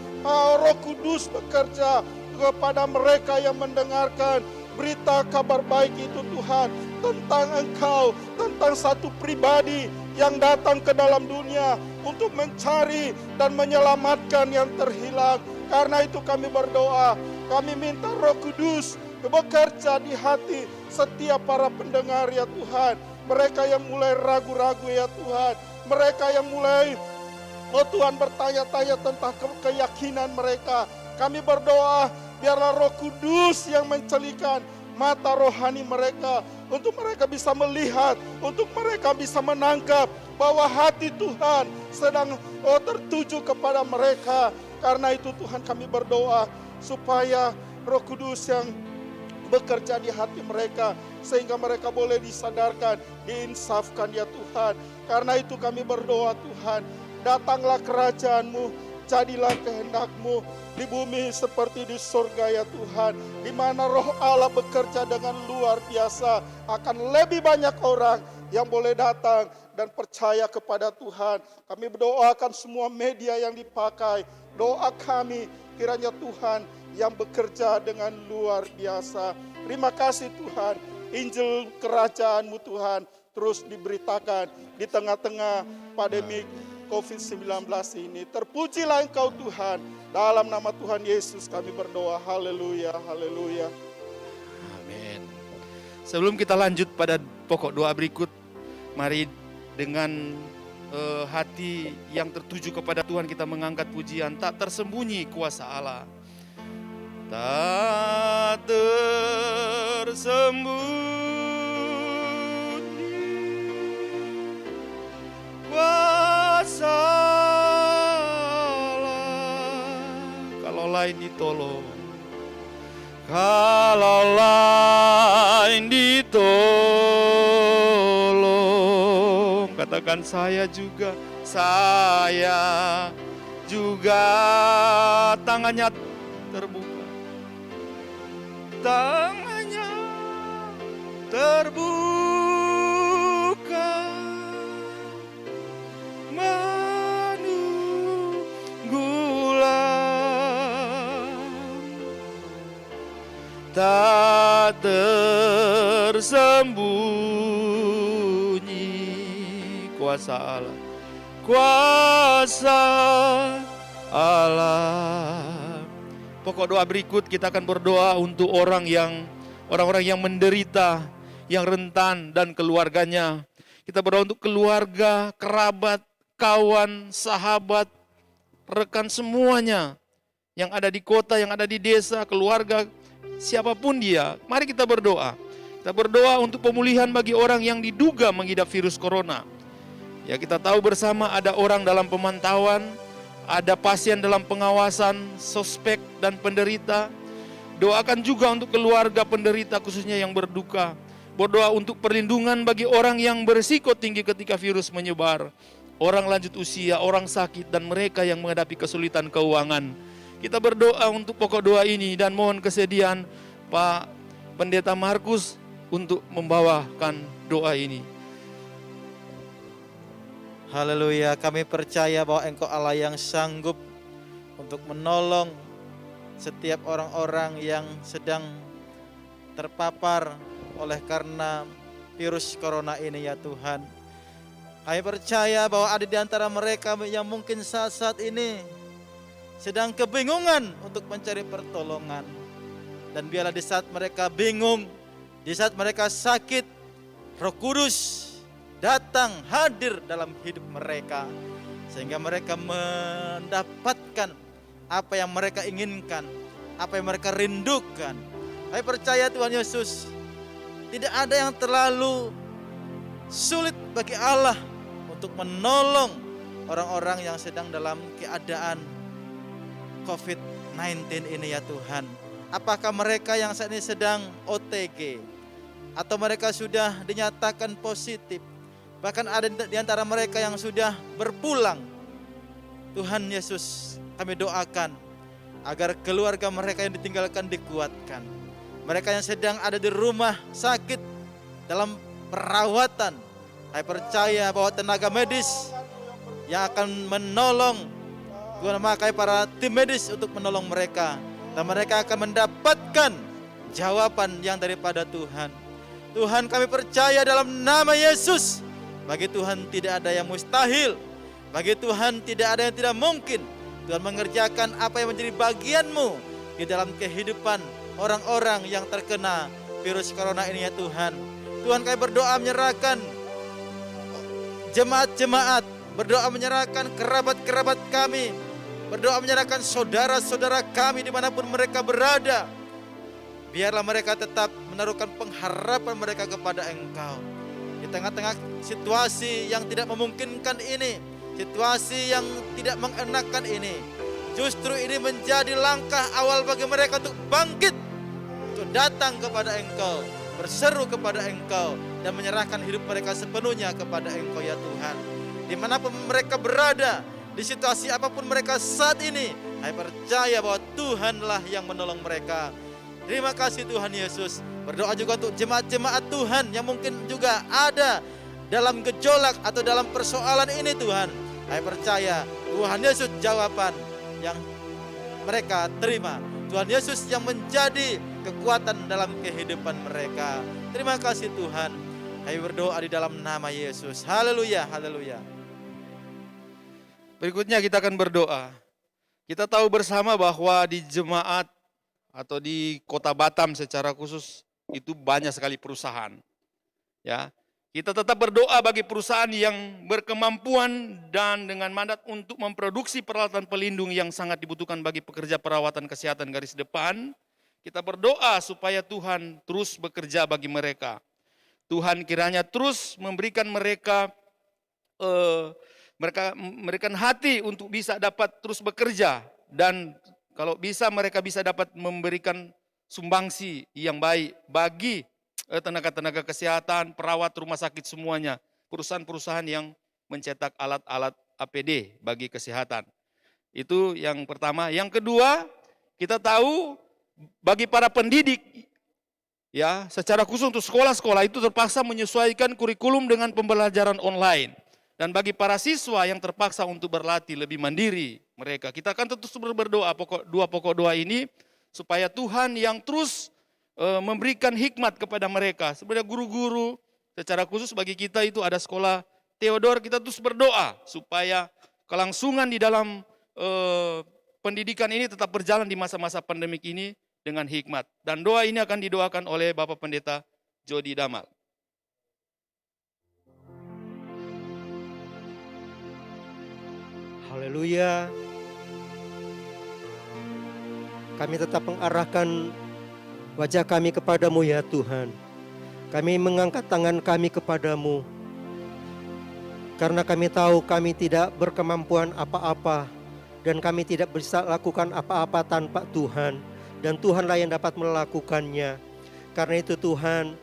Roh Kudus bekerja kepada mereka yang mendengarkan berita kabar baik itu Tuhan, tentang Engkau, tentang satu pribadi yang datang ke dalam dunia untuk mencari dan menyelamatkan yang terhilang. Karena itu kami berdoa, kami minta Roh Kudus bekerja di hati setiap para pendengar ya Tuhan. Mereka yang mulai ragu-ragu ya Tuhan, mereka yang mulai Tuhan bertanya-tanya tentang keyakinan mereka. Kami berdoa, biarlah Roh Kudus yang mencelikan mata rohani mereka, untuk mereka bisa melihat, untuk mereka bisa menangkap bahwa hati Tuhan sedang tertuju kepada mereka. Karena itu Tuhan kami berdoa supaya Roh Kudus yang bekerja di hati mereka, sehingga mereka boleh disadarkan, diinsafkan ya Tuhan. Karena itu kami berdoa Tuhan, datanglah kerajaan-Mu, jadilah kehendak-Mu di bumi seperti di surga ya Tuhan. Di mana Roh Allah bekerja dengan luar biasa, akan lebih banyak orang yang boleh datang dan percaya kepada Tuhan. Kami berdoakan semua media yang dipakai, doa kami kiranya Tuhan yang bekerja dengan luar biasa. Terima kasih Tuhan, Injil kerajaan-Mu Tuhan terus diberitakan di tengah-tengah pandemi COVID-19 ini. Terpujilah Engkau Tuhan, dalam nama Tuhan Yesus kami berdoa. Haleluya, haleluya. Amin. Sebelum kita lanjut pada pokok doa berikut, mari dengan hati yang tertuju kepada Tuhan kita mengangkat pujian, tak tersembunyi kuasa Allah. Tak tersembunyi kuasa Allah. Kalau lain ditolong, kalau lain ditolong, katakan saya juga tangannya terbuka. Tangannya terbuka menunggulah, tak tersembunyi kuasa Allah, kuasa Allah. Pokok doa berikut kita akan berdoa untuk orang-orang yang menderita, yang rentan dan keluarganya. Kita berdoa untuk keluarga, kerabat, kawan, sahabat, rekan semuanya yang ada di kota, yang ada di desa, keluarga, siapapun dia. Mari kita berdoa. Kita berdoa untuk pemulihan bagi orang yang diduga mengidap virus corona. Ya, kita tahu bersama ada orang dalam pemantauan, ada pasien dalam pengawasan, suspek dan penderita. Doakan juga untuk keluarga penderita khususnya yang berduka. Berdoa untuk perlindungan bagi orang yang berisiko tinggi ketika virus menyebar. Orang lanjut usia, orang sakit dan mereka yang menghadapi kesulitan keuangan. Kita berdoa untuk pokok doa ini dan mohon kesediaan Pak Pendeta Markus untuk membawakan doa ini. Haleluya, kami percaya bahwa Engkau Allah yang sanggup untuk menolong setiap orang-orang yang sedang terpapar oleh karena virus corona ini ya Tuhan. Kami percaya bahwa ada di antara mereka yang mungkin saat-saat ini sedang kebingungan untuk mencari pertolongan. Dan biarlah di saat mereka bingung, di saat mereka sakit, Roh Kudus datang hadir dalam hidup mereka sehingga mereka mendapatkan apa yang mereka inginkan, apa yang mereka rindukan. Saya percaya Tuhan Yesus, tidak ada yang terlalu sulit bagi Allah untuk menolong orang-orang yang sedang dalam keadaan COVID-19 ini ya Tuhan. Apakah mereka yang saat ini sedang OTG atau mereka sudah dinyatakan positif, bahkan ada di antara mereka yang sudah berpulang. Tuhan Yesus, kami doakan agar keluarga mereka yang ditinggalkan dikuatkan. Mereka yang sedang ada di rumah sakit dalam perawatan, saya percaya bahwa tenaga medis yang akan menolong, Tuhan memakai para tim medis untuk menolong mereka, dan mereka akan mendapatkan jawaban yang daripada Tuhan. Tuhan, kami percaya dalam nama Yesus, bagi Tuhan tidak ada yang mustahil. Bagi Tuhan tidak ada yang tidak mungkin. Tuhan mengerjakan apa yang menjadi bagian-Mu di dalam kehidupan orang-orang yang terkena virus corona ini ya Tuhan. Tuhan, kami berdoa menyerahkan jemaat-jemaat, berdoa menyerahkan kerabat-kerabat kami, berdoa menyerahkan saudara-saudara kami dimanapun mereka berada. Biarlah mereka tetap menaruhkan pengharapan mereka kepada Engkau. Di tengah-tengah situasi yang tidak memungkinkan ini, situasi yang tidak mengenakan ini, justru ini menjadi langkah awal bagi mereka untuk bangkit, untuk datang kepada Engkau, berseru kepada Engkau, dan menyerahkan hidup mereka sepenuhnya kepada Engkau ya Tuhan. Dimanapun mereka berada, di situasi apapun mereka saat ini, saya percaya bahwa Tuhanlah yang menolong mereka. Terima kasih Tuhan Yesus. Berdoa juga untuk jemaat-jemaat Tuhan yang mungkin juga ada dalam gejolak atau dalam persoalan ini Tuhan. Saya percaya Tuhan Yesus jawaban yang mereka terima. Tuhan Yesus yang menjadi kekuatan dalam kehidupan mereka. Terima kasih Tuhan. Kami berdoa di dalam nama Yesus. Haleluya, haleluya. Berikutnya kita akan berdoa. Kita tahu bersama bahwa di jemaat atau di Kota Batam secara khusus itu banyak sekali perusahaan. Ya, kita tetap berdoa bagi perusahaan yang berkemampuan dan dengan mandat untuk memproduksi peralatan pelindung yang sangat dibutuhkan bagi pekerja perawatan kesehatan garis depan. Kita berdoa supaya Tuhan terus bekerja bagi mereka. Tuhan kiranya terus memberikan mereka memberikan hati untuk bisa dapat terus bekerja, dan kalau bisa mereka bisa dapat memberikan sumbangsi yang baik bagi tenaga-tenaga kesehatan, perawat rumah sakit semuanya, perusahaan-perusahaan yang mencetak alat-alat APD bagi kesehatan. Itu yang pertama. Yang kedua, kita tahu bagi para pendidik, ya, secara khusus untuk sekolah-sekolah itu terpaksa menyesuaikan kurikulum dengan pembelajaran online. Dan bagi para siswa yang terpaksa untuk berlatih lebih mandiri mereka, kita akan terus berdoa dua pokok doa ini supaya Tuhan yang terus memberikan hikmat kepada mereka. Sebenarnya guru-guru secara khusus bagi kita itu ada sekolah Theodor, kita terus berdoa supaya kelangsungan di dalam pendidikan ini tetap berjalan di masa-masa pandemik ini dengan hikmat. Dan doa ini akan didoakan oleh Bapak Pendeta Jody Damal. Haleluya. Kami tetap mengarahkan wajah kami kepadamu ya Tuhan. Kami mengangkat tangan kami kepadamu. Karena kami tahu kami tidak berkemampuan apa-apa. Dan kami tidak bisa lakukan apa-apa tanpa Tuhan. Dan Tuhanlah yang dapat melakukannya. Karena itu Tuhan,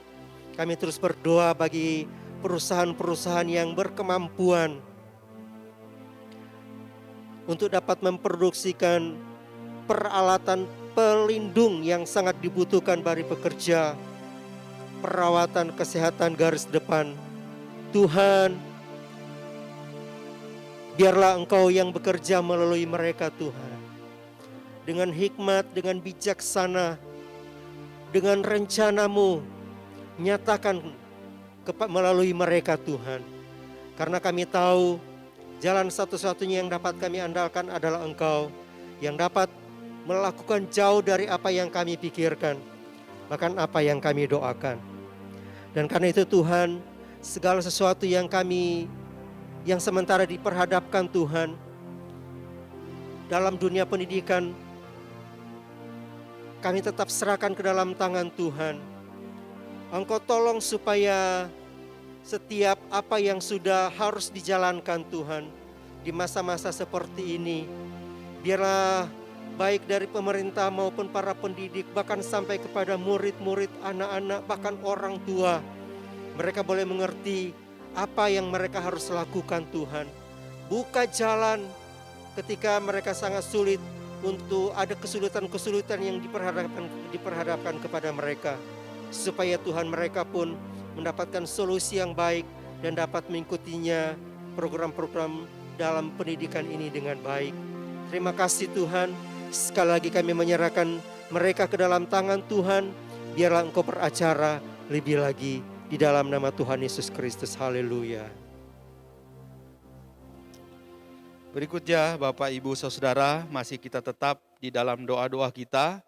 kami terus berdoa bagi perusahaan-perusahaan yang berkemampuan untuk dapat memproduksikan peralatan pelindung yang sangat dibutuhkan bagi pekerja, perawatan kesehatan garis depan. Tuhan, biarlah Engkau yang bekerja melalui mereka Tuhan. Dengan hikmat, dengan bijaksana, dengan rencana-Mu, nyatakan melalui mereka Tuhan. Karena kami tahu jalan satu-satunya yang dapat kami andalkan adalah Engkau, yang dapat melakukan jauh dari apa yang kami pikirkan, bahkan apa yang kami doakan. Dan karena itu Tuhan, segala sesuatu yang sementara diperhadapkan Tuhan, dalam dunia pendidikan, kami tetap serahkan ke dalam tangan Tuhan. Engkau tolong supaya setiap apa yang sudah harus dijalankan Tuhan di masa-masa seperti ini, biarlah baik dari pemerintah maupun para pendidik, bahkan sampai kepada murid-murid, anak-anak, bahkan orang tua, mereka boleh mengerti apa yang mereka harus lakukan Tuhan. Buka jalan ketika mereka sangat sulit, untuk ada kesulitan-kesulitan yang diperhadapkan kepada mereka, supaya Tuhan mereka pun mendapatkan solusi yang baik dan dapat mengikutinya program-program dalam pendidikan ini dengan baik. Terima kasih Tuhan. Sekali lagi kami menyerahkan mereka ke dalam tangan Tuhan. Biarlah Engkau beracara lebih lagi di dalam nama Tuhan Yesus Kristus. Haleluya. Berikutnya Bapak Ibu Saudara, masih kita tetap di dalam doa-doa kita.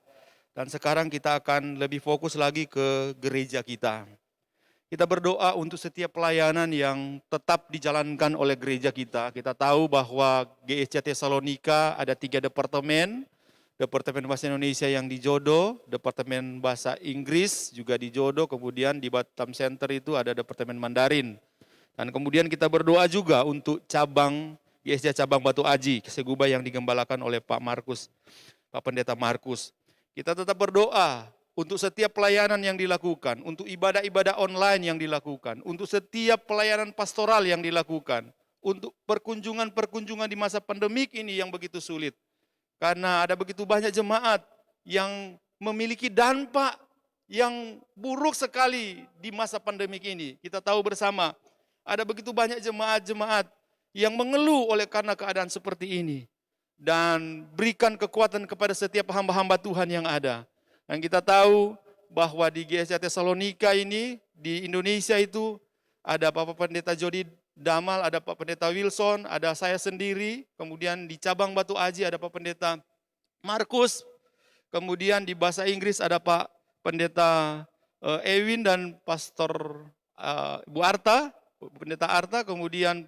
Dan sekarang kita akan lebih fokus lagi ke gereja kita. Kita berdoa untuk setiap pelayanan yang tetap dijalankan oleh gereja kita. Kita tahu bahwa GSJ Tesalonika ada 3 departemen. Departemen Bahasa Indonesia yang di Jodo, Departemen Bahasa Inggris juga di Jodo, kemudian di Batam Center itu ada Departemen Mandarin. Dan kemudian kita berdoa juga untuk cabang GSJ cabang Batu Aji, Seguba yang digembalakan oleh Pak Markus, Pak Pendeta Markus. Kita tetap berdoa untuk setiap pelayanan yang dilakukan, untuk ibadah-ibadah online yang dilakukan, untuk setiap pelayanan pastoral yang dilakukan, untuk perkunjungan-perkunjungan di masa pandemik ini yang begitu sulit. Karena ada begitu banyak jemaat yang memiliki dampak yang buruk sekali di masa pandemik ini. Kita tahu bersama, ada begitu banyak jemaat-jemaat yang mengeluh oleh karena keadaan seperti ini. Dan berikan kekuatan kepada setiap hamba-hamba Tuhan yang ada. Dan kita tahu bahwa di GSJ Tesalonika ini, di Indonesia itu, ada Bapak Pendeta Jody Damal, ada Pak Pendeta Wilson, ada saya sendiri, kemudian di cabang Batu Aji ada Pak Pendeta Markus, kemudian di Bahasa Inggris ada Pak Pendeta Ewin dan Pastor Bu Arta, Pendeta Arta, kemudian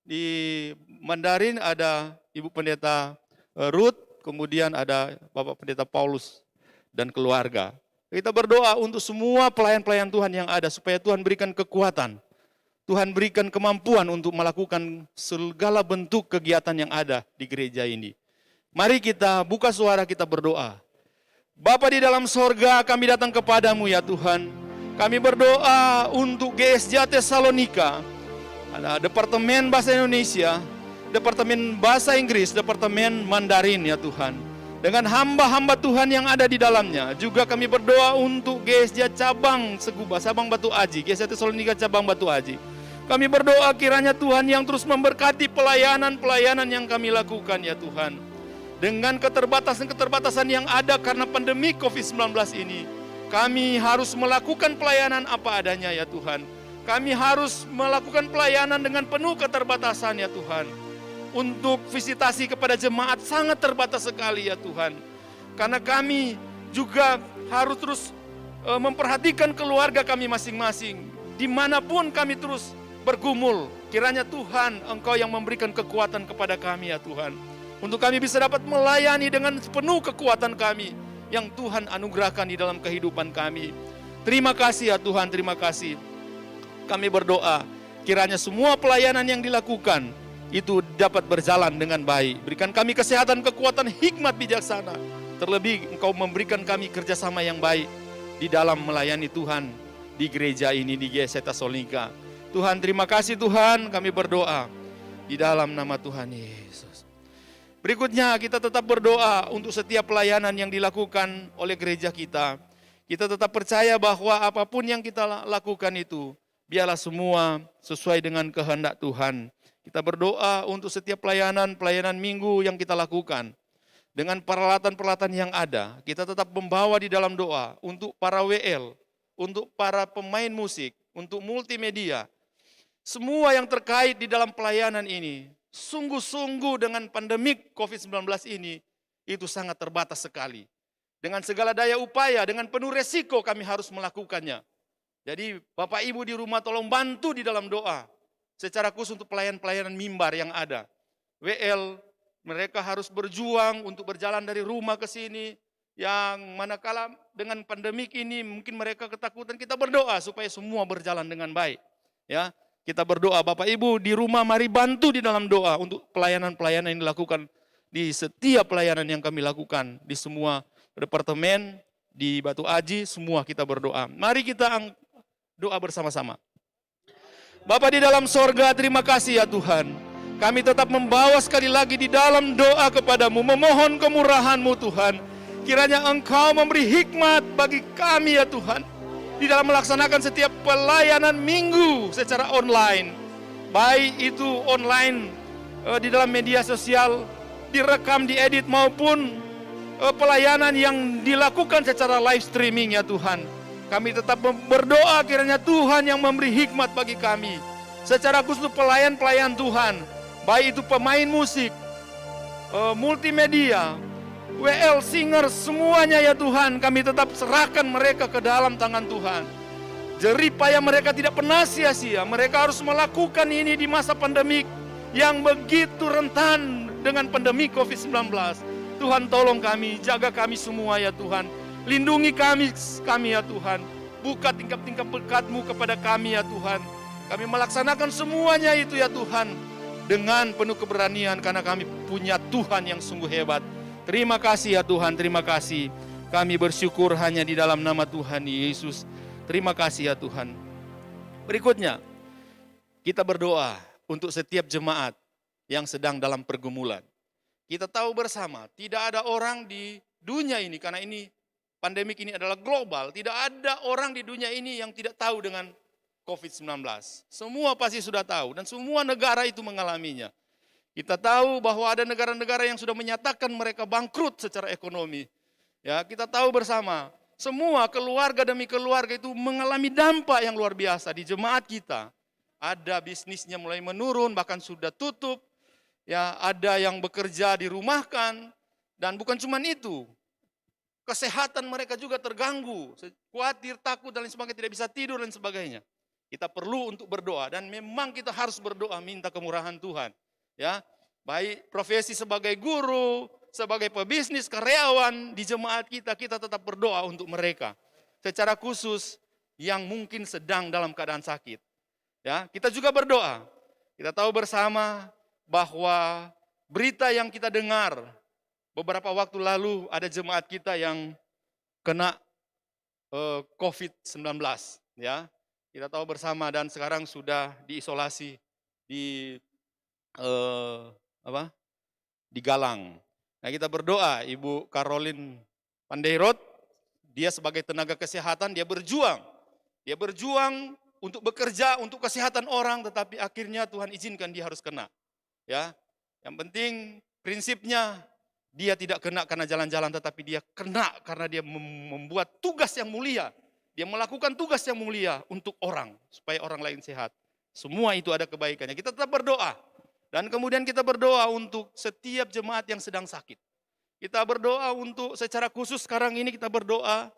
di Mandarin ada Ibu Pendeta Ruth, kemudian ada Bapak Pendeta Paulus dan keluarga. Kita berdoa untuk semua pelayan-pelayan Tuhan yang ada supaya Tuhan berikan kekuatan. Tuhan berikan kemampuan untuk melakukan segala bentuk kegiatan yang ada di gereja ini. Mari kita buka suara, kita berdoa. Bapa di dalam sorga, kami datang kepadamu ya Tuhan. Kami berdoa untuk GSJ Tesalonika. Ada Departemen Bahasa Indonesia, Departemen Bahasa Inggris, Departemen Mandarin ya Tuhan. Dengan hamba-hamba Tuhan yang ada di dalamnya. Juga kami berdoa untuk GSJ cabang Seguba, cabang Batu Aji, GSJ Tesalonika cabang Batu Aji. Kami berdoa kiranya Tuhan yang terus memberkati pelayanan-pelayanan yang kami lakukan ya Tuhan. Dengan keterbatasan-keterbatasan yang ada karena pandemi COVID-19 ini, kami harus melakukan pelayanan apa adanya ya Tuhan. Kami harus melakukan pelayanan dengan penuh keterbatasan ya Tuhan. untuk visitasi kepada jemaat sangat terbatas sekali ya Tuhan. Karena kami juga harus terus memperhatikan keluarga kami masing-masing. Dimanapun kami terus bergumul, kiranya Tuhan Engkau yang memberikan kekuatan kepada kami ya Tuhan. Untuk kami bisa dapat melayani dengan sepenuh kekuatan kami yang Tuhan anugerahkan di dalam kehidupan kami. Terima kasih ya Tuhan, terima kasih. Kami berdoa, kiranya semua pelayanan yang dilakukan itu dapat berjalan dengan baik. Berikan kami kesehatan, kekuatan, hikmat, bijaksana. Terlebih Engkau memberikan kami kerjasama yang baik di dalam melayani Tuhan di gereja ini, di GSI Tesalonika. Tuhan, terima kasih Tuhan, kami berdoa di dalam nama Tuhan Yesus. Berikutnya kita tetap berdoa untuk setiap pelayanan yang dilakukan oleh gereja kita. Kita tetap percaya bahwa apapun yang kita lakukan itu, biarlah semua sesuai dengan kehendak Tuhan. Kita berdoa untuk setiap pelayanan minggu yang kita lakukan. Dengan peralatan-peralatan yang ada, kita tetap membawa di dalam doa untuk para WL, untuk para pemain musik, untuk multimedia. Semua yang terkait di dalam pelayanan ini, sungguh-sungguh dengan pandemik COVID-19 ini, itu sangat terbatas sekali. Dengan segala daya upaya, dengan penuh resiko kami harus melakukannya. Jadi Bapak Ibu di rumah tolong bantu di dalam doa. Secara khusus untuk pelayanan mimbar yang ada. WL, mereka harus berjuang untuk berjalan dari rumah ke sini. Yang manakala dengan pandemik ini mungkin mereka ketakutan, kita berdoa supaya semua berjalan dengan baik. Ya, kita berdoa Bapak Ibu di rumah mari bantu di dalam doa untuk pelayanan-pelayanan yang dilakukan di setiap pelayanan yang kami lakukan di semua departemen di Batu Aji, semua kita berdoa. Mari kita doa bersama-sama. Bapa di dalam sorga, terima kasih ya Tuhan. Kami tetap membawa sekali lagi di dalam doa kepadamu, memohon kemurahan-Mu Tuhan. Kiranya Engkau memberi hikmat bagi kami ya Tuhan, di dalam melaksanakan setiap pelayanan minggu secara online. Baik itu online di dalam media sosial, direkam, diedit maupun pelayanan yang dilakukan secara live streaming ya Tuhan. Kami tetap berdoa kiranya Tuhan yang memberi hikmat bagi kami. Secara khusus pelayan-pelayan Tuhan, baik itu pemain musik, multimedia, WL, singer, semuanya ya Tuhan, kami tetap serahkan mereka ke dalam tangan Tuhan. Jerih payah mereka tidak pernah sia-sia. Mereka harus melakukan ini di masa pandemik yang begitu rentan dengan pandemi COVID-19. Tuhan tolong kami, jaga kami semua ya Tuhan. Lindungi kami ya Tuhan. Buka tingkap-tingkap berkat-Mu kepada kami ya Tuhan. Kami melaksanakan semuanya itu ya Tuhan, dengan penuh keberanian karena kami punya Tuhan yang sungguh hebat. Terima kasih ya Tuhan, terima kasih. Kami bersyukur hanya di dalam nama Tuhan Yesus. Terima kasih ya Tuhan. Berikutnya, kita berdoa untuk setiap jemaat yang sedang dalam pergumulan. Kita tahu bersama, tidak ada orang di dunia ini, karena ini pandemik ini adalah global, tidak ada orang di dunia ini yang tidak tahu dengan COVID-19. Semua pasti sudah tahu dan semua negara itu mengalaminya. Kita tahu bahwa ada negara-negara yang sudah menyatakan mereka bangkrut secara ekonomi. Ya, kita tahu bersama, semua keluarga demi keluarga itu mengalami dampak yang luar biasa di jemaat kita. Ada bisnisnya mulai menurun, bahkan sudah tutup. Ya, ada yang bekerja dirumahkan, dan bukan cuma itu. Kesehatan mereka juga terganggu, khawatir, takut dan lain sebagainya, tidak bisa tidur dan sebagainya. Kita perlu untuk berdoa dan memang kita harus berdoa minta kemurahan Tuhan. Ya, baik profesi sebagai guru, sebagai pebisnis, karyawan di jemaat kita, kita tetap berdoa untuk mereka. Secara khusus yang mungkin sedang dalam keadaan sakit. Ya, kita juga berdoa. Kita tahu bersama bahwa berita yang kita dengar beberapa waktu lalu ada jemaat kita yang kena COVID-19, ya. Kita tahu bersama dan sekarang sudah diisolasi di di Galang. Nah, kita berdoa Ibu Caroline Pandeirot, dia sebagai tenaga kesehatan, dia berjuang untuk bekerja untuk kesehatan orang, tetapi akhirnya Tuhan izinkan dia harus kena. Ya, yang penting prinsipnya dia tidak kena karena jalan-jalan, tetapi dia kena karena dia membuat tugas yang mulia. Dia melakukan tugas yang mulia untuk orang, supaya orang lain sehat. Semua itu ada kebaikannya. Kita tetap berdoa. Dan kemudian kita berdoa untuk setiap jemaat yang sedang sakit. Kita berdoa untuk secara khusus sekarang ini kita berdoa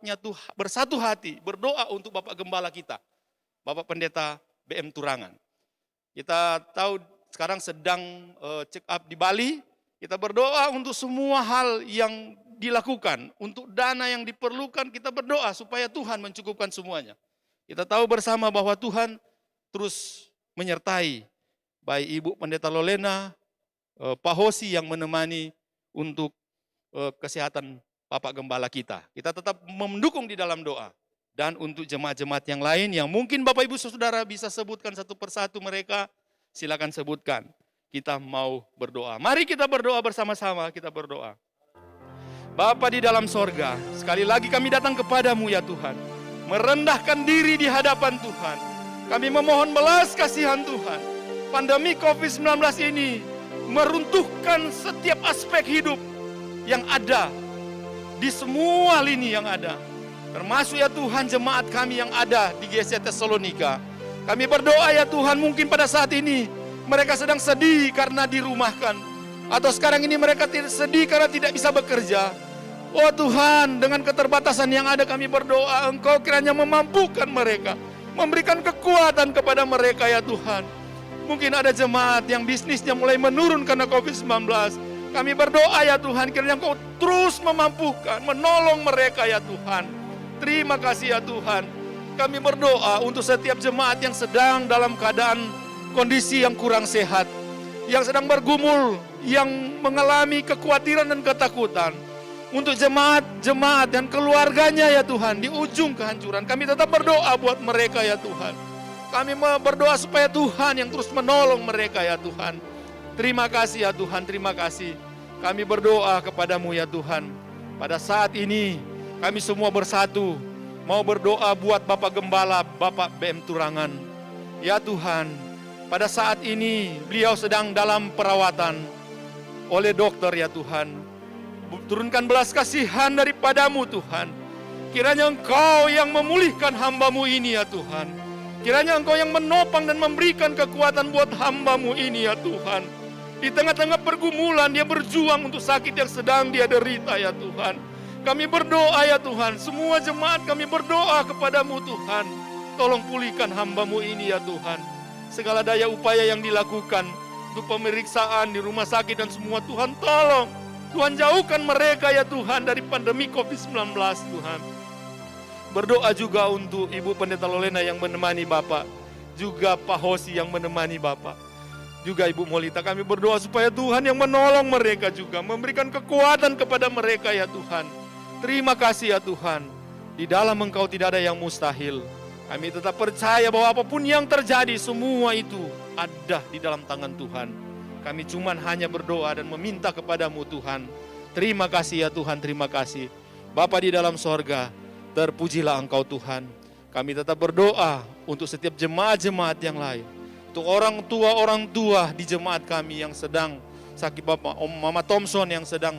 bersatu hati, berdoa untuk Bapak Gembala kita, Bapak Pendeta BM Turangan. Kita tahu sekarang sedang check up di Bali, kita berdoa untuk semua hal yang dilakukan, untuk dana yang diperlukan, kita berdoa supaya Tuhan mencukupkan semuanya. Kita tahu bersama bahwa Tuhan terus menyertai baik Ibu Pendeta Lolena, Pak Hosi yang menemani untuk kesehatan Bapak Gembala kita. Kita tetap mendukung di dalam doa. Dan untuk jemaat-jemaat yang lain yang mungkin Bapak Ibu Saudara bisa sebutkan satu persatu mereka, silakan sebutkan. Kita mau berdoa. Mari kita berdoa bersama-sama, kita berdoa. Bapa di dalam sorga, sekali lagi kami datang kepadamu ya Tuhan. Merendahkan diri di hadapan Tuhan. Kami memohon belas kasihan Tuhan. Pandemi COVID-19 ini meruntuhkan setiap aspek hidup yang ada di semua lini yang ada. Termasuk ya Tuhan jemaat kami yang ada di GC Tesalonika. Kami berdoa ya Tuhan mungkin pada saat ini mereka sedang sedih karena dirumahkan. Atau sekarang ini mereka sedih karena tidak bisa bekerja. Oh Tuhan, dengan keterbatasan yang ada kami berdoa, Engkau kiranya memampukan mereka, memberikan kekuatan kepada mereka ya Tuhan. Mungkin ada jemaat yang bisnisnya mulai menurun karena COVID-19. Kami berdoa ya Tuhan, kiranya Engkau terus memampukan, menolong mereka ya Tuhan. Terima kasih ya Tuhan. Kami berdoa untuk setiap jemaat yang sedang dalam keadaan kondisi yang kurang sehat, yang sedang bergumul, yang mengalami kekhawatiran dan ketakutan. Untuk jemaat dan keluarganya ya Tuhan, di ujung kehancuran, kami tetap berdoa buat mereka ya Tuhan. Kami berdoa supaya Tuhan yang terus menolong mereka ya Tuhan. Terima kasih ya Tuhan, terima kasih. Kami berdoa kepadamu ya Tuhan. Pada saat ini kami semua bersatu mau berdoa buat Bapak Gembala, Bapak BM Turangan. Ya Tuhan, pada saat ini beliau sedang dalam perawatan oleh dokter ya Tuhan. Turunkan belas kasihan daripadamu Tuhan. Kiranya Engkau yang memulihkan hamba-Mu ini ya Tuhan. Kiranya Engkau yang menopang dan memberikan kekuatan buat hamba-Mu ini ya Tuhan. Di tengah-tengah pergumulan dia berjuang untuk sakit yang sedang dia derita ya Tuhan. Kami berdoa ya Tuhan, semua jemaat kami berdoa kepadamu Tuhan. Tolong pulihkan hamba-Mu ini ya Tuhan. Segala daya upaya yang dilakukan untuk pemeriksaan di rumah sakit dan semua Tuhan tolong. Tuhan jauhkan mereka ya Tuhan dari pandemi COVID-19 Tuhan. Berdoa juga untuk Ibu Pendeta Lolena yang menemani Bapak. Juga Pak Hosi yang menemani Bapak. Juga Ibu Molita, kami berdoa supaya Tuhan yang menolong mereka juga. Memberikan kekuatan kepada mereka ya Tuhan. Terima kasih ya Tuhan. Di dalam Engkau tidak ada yang mustahil. Kami tetap percaya bahwa apapun yang terjadi semua itu ada di dalam tangan Tuhan. Kami cuma hanya berdoa dan meminta kepadamu Tuhan. Terima kasih ya Tuhan, terima kasih. Bapa di dalam sorga, terpujilah Engkau Tuhan. Kami tetap berdoa untuk setiap jemaat-jemaat yang lain. Untuk orang tua di jemaat kami yang sedang sakit, Bapak Mama Thompson yang sedang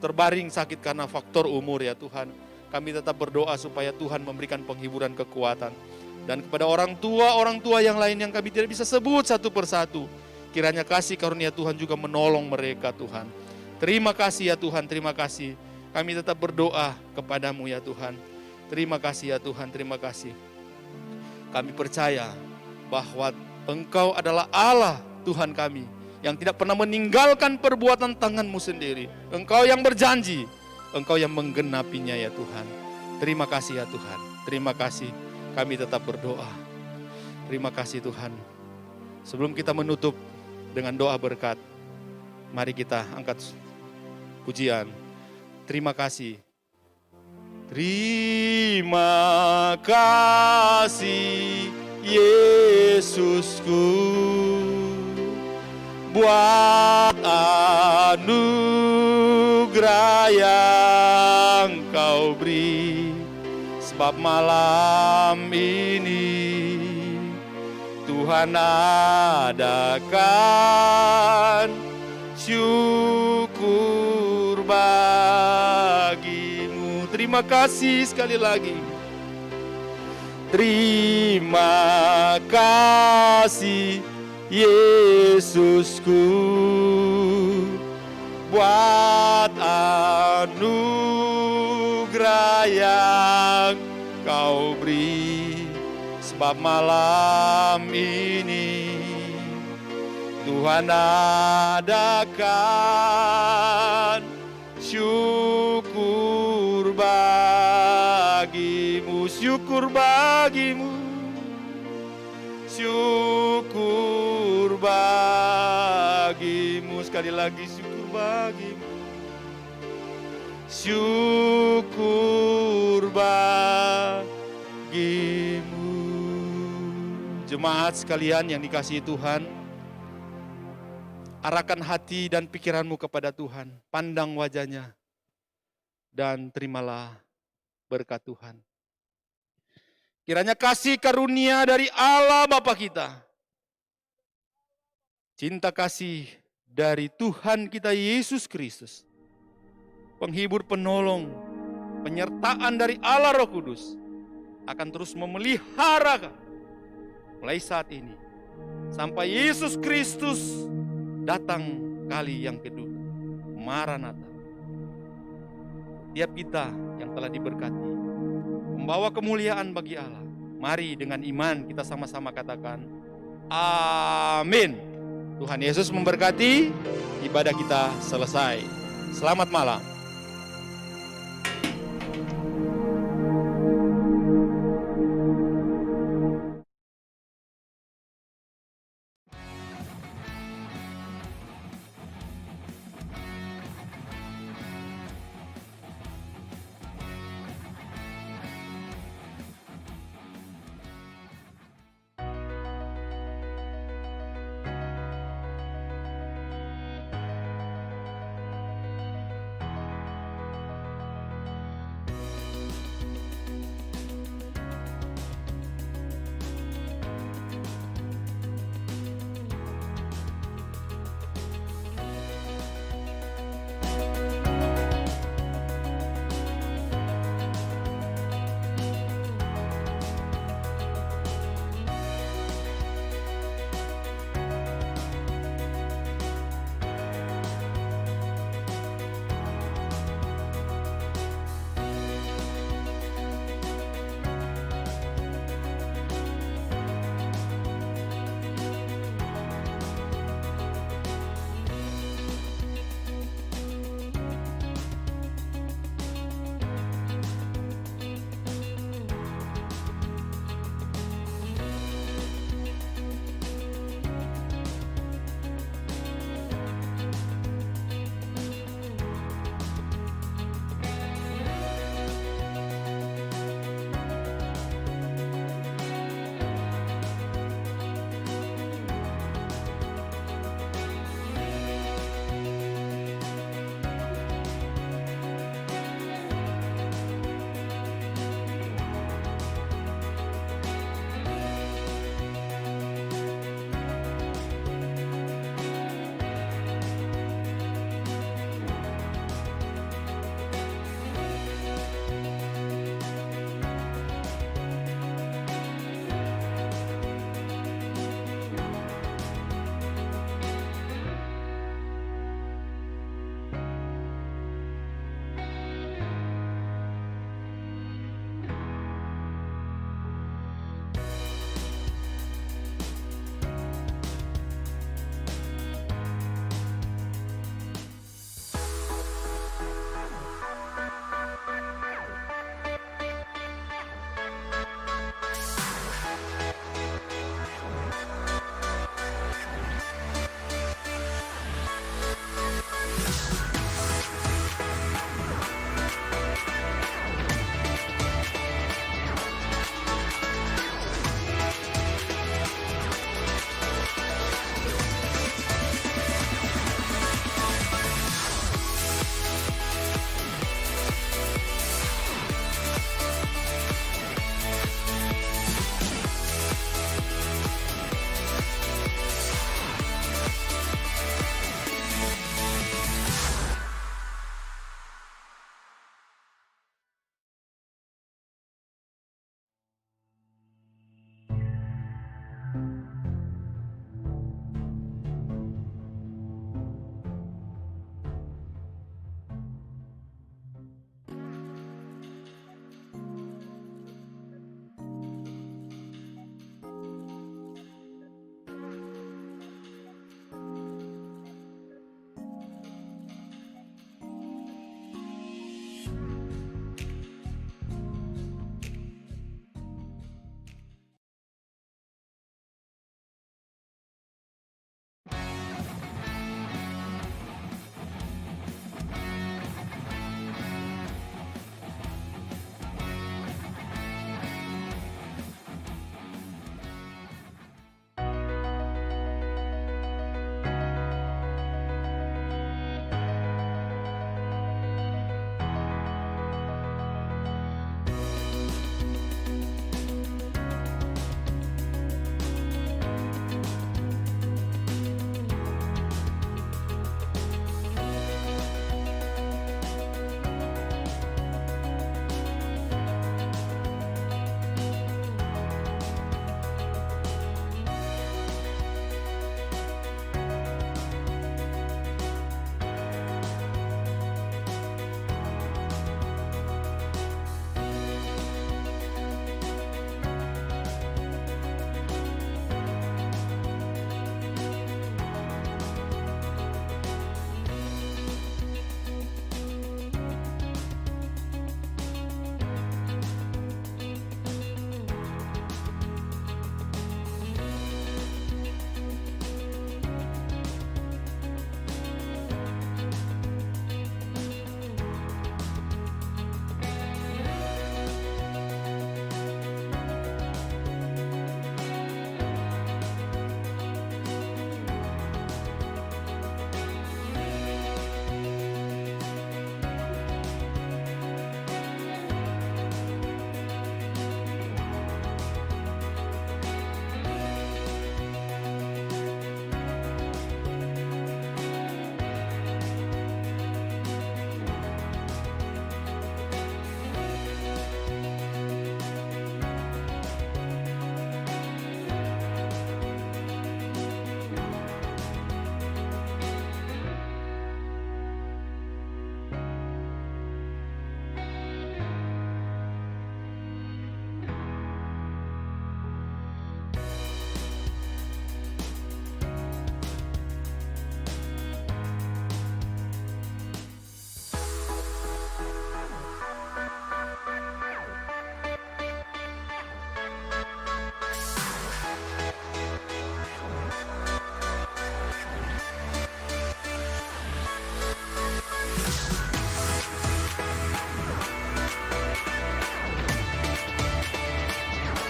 terbaring sakit karena faktor umur ya Tuhan. Kami tetap berdoa supaya Tuhan memberikan penghiburan kekuatan. Dan kepada orang tua yang lain yang kami tidak bisa sebut satu persatu. Kiranya kasih karunia Tuhan juga menolong mereka Tuhan. Terima kasih ya Tuhan, terima kasih. Kami tetap berdoa kepadamu ya Tuhan. Terima kasih ya Tuhan, terima kasih. Kami percaya bahwa Engkau adalah Allah Tuhan kami yang tidak pernah meninggalkan perbuatan tangan-Mu sendiri. Engkau yang berjanji, Engkau yang menggenapinya ya Tuhan. Terima kasih ya Tuhan, terima kasih. Kami tetap berdoa. Terima kasih Tuhan. Sebelum kita menutup dengan doa berkat, mari kita angkat pujian. Terima kasih. Terima kasih Yesusku buat anugerah yang Kau beri. Sebab malam ini Tuhan adakan syukur bagimu. Terima kasih sekali lagi. Terima kasih Yesus. Yesusku, buat anugerah yang Kau beri, sebab malam ini Tuhan adakan syukur bagimu, syukur bagimu, syukur bagimu. Sekali lagi, syukur bagimu, syukur bagimu. Jemaat sekalian yang dikasihi Tuhan, arahkan hati dan pikiranmu kepada Tuhan, pandang wajahnya, dan terimalah berkat Tuhan. Kiranya kasih karunia dari Allah Bapa kita, cinta kasih dari Tuhan kita Yesus Kristus, penghibur penolong, penyertaan dari Allah Roh Kudus akan terus memelihara mulai saat ini sampai Yesus Kristus datang kali yang kedua. Maranatha. Tiap kita yang telah diberkati membawa kemuliaan bagi Allah. Mari dengan iman kita sama-sama katakan amin. Tuhan Yesus memberkati. Ibadah kita selesai. Selamat malam.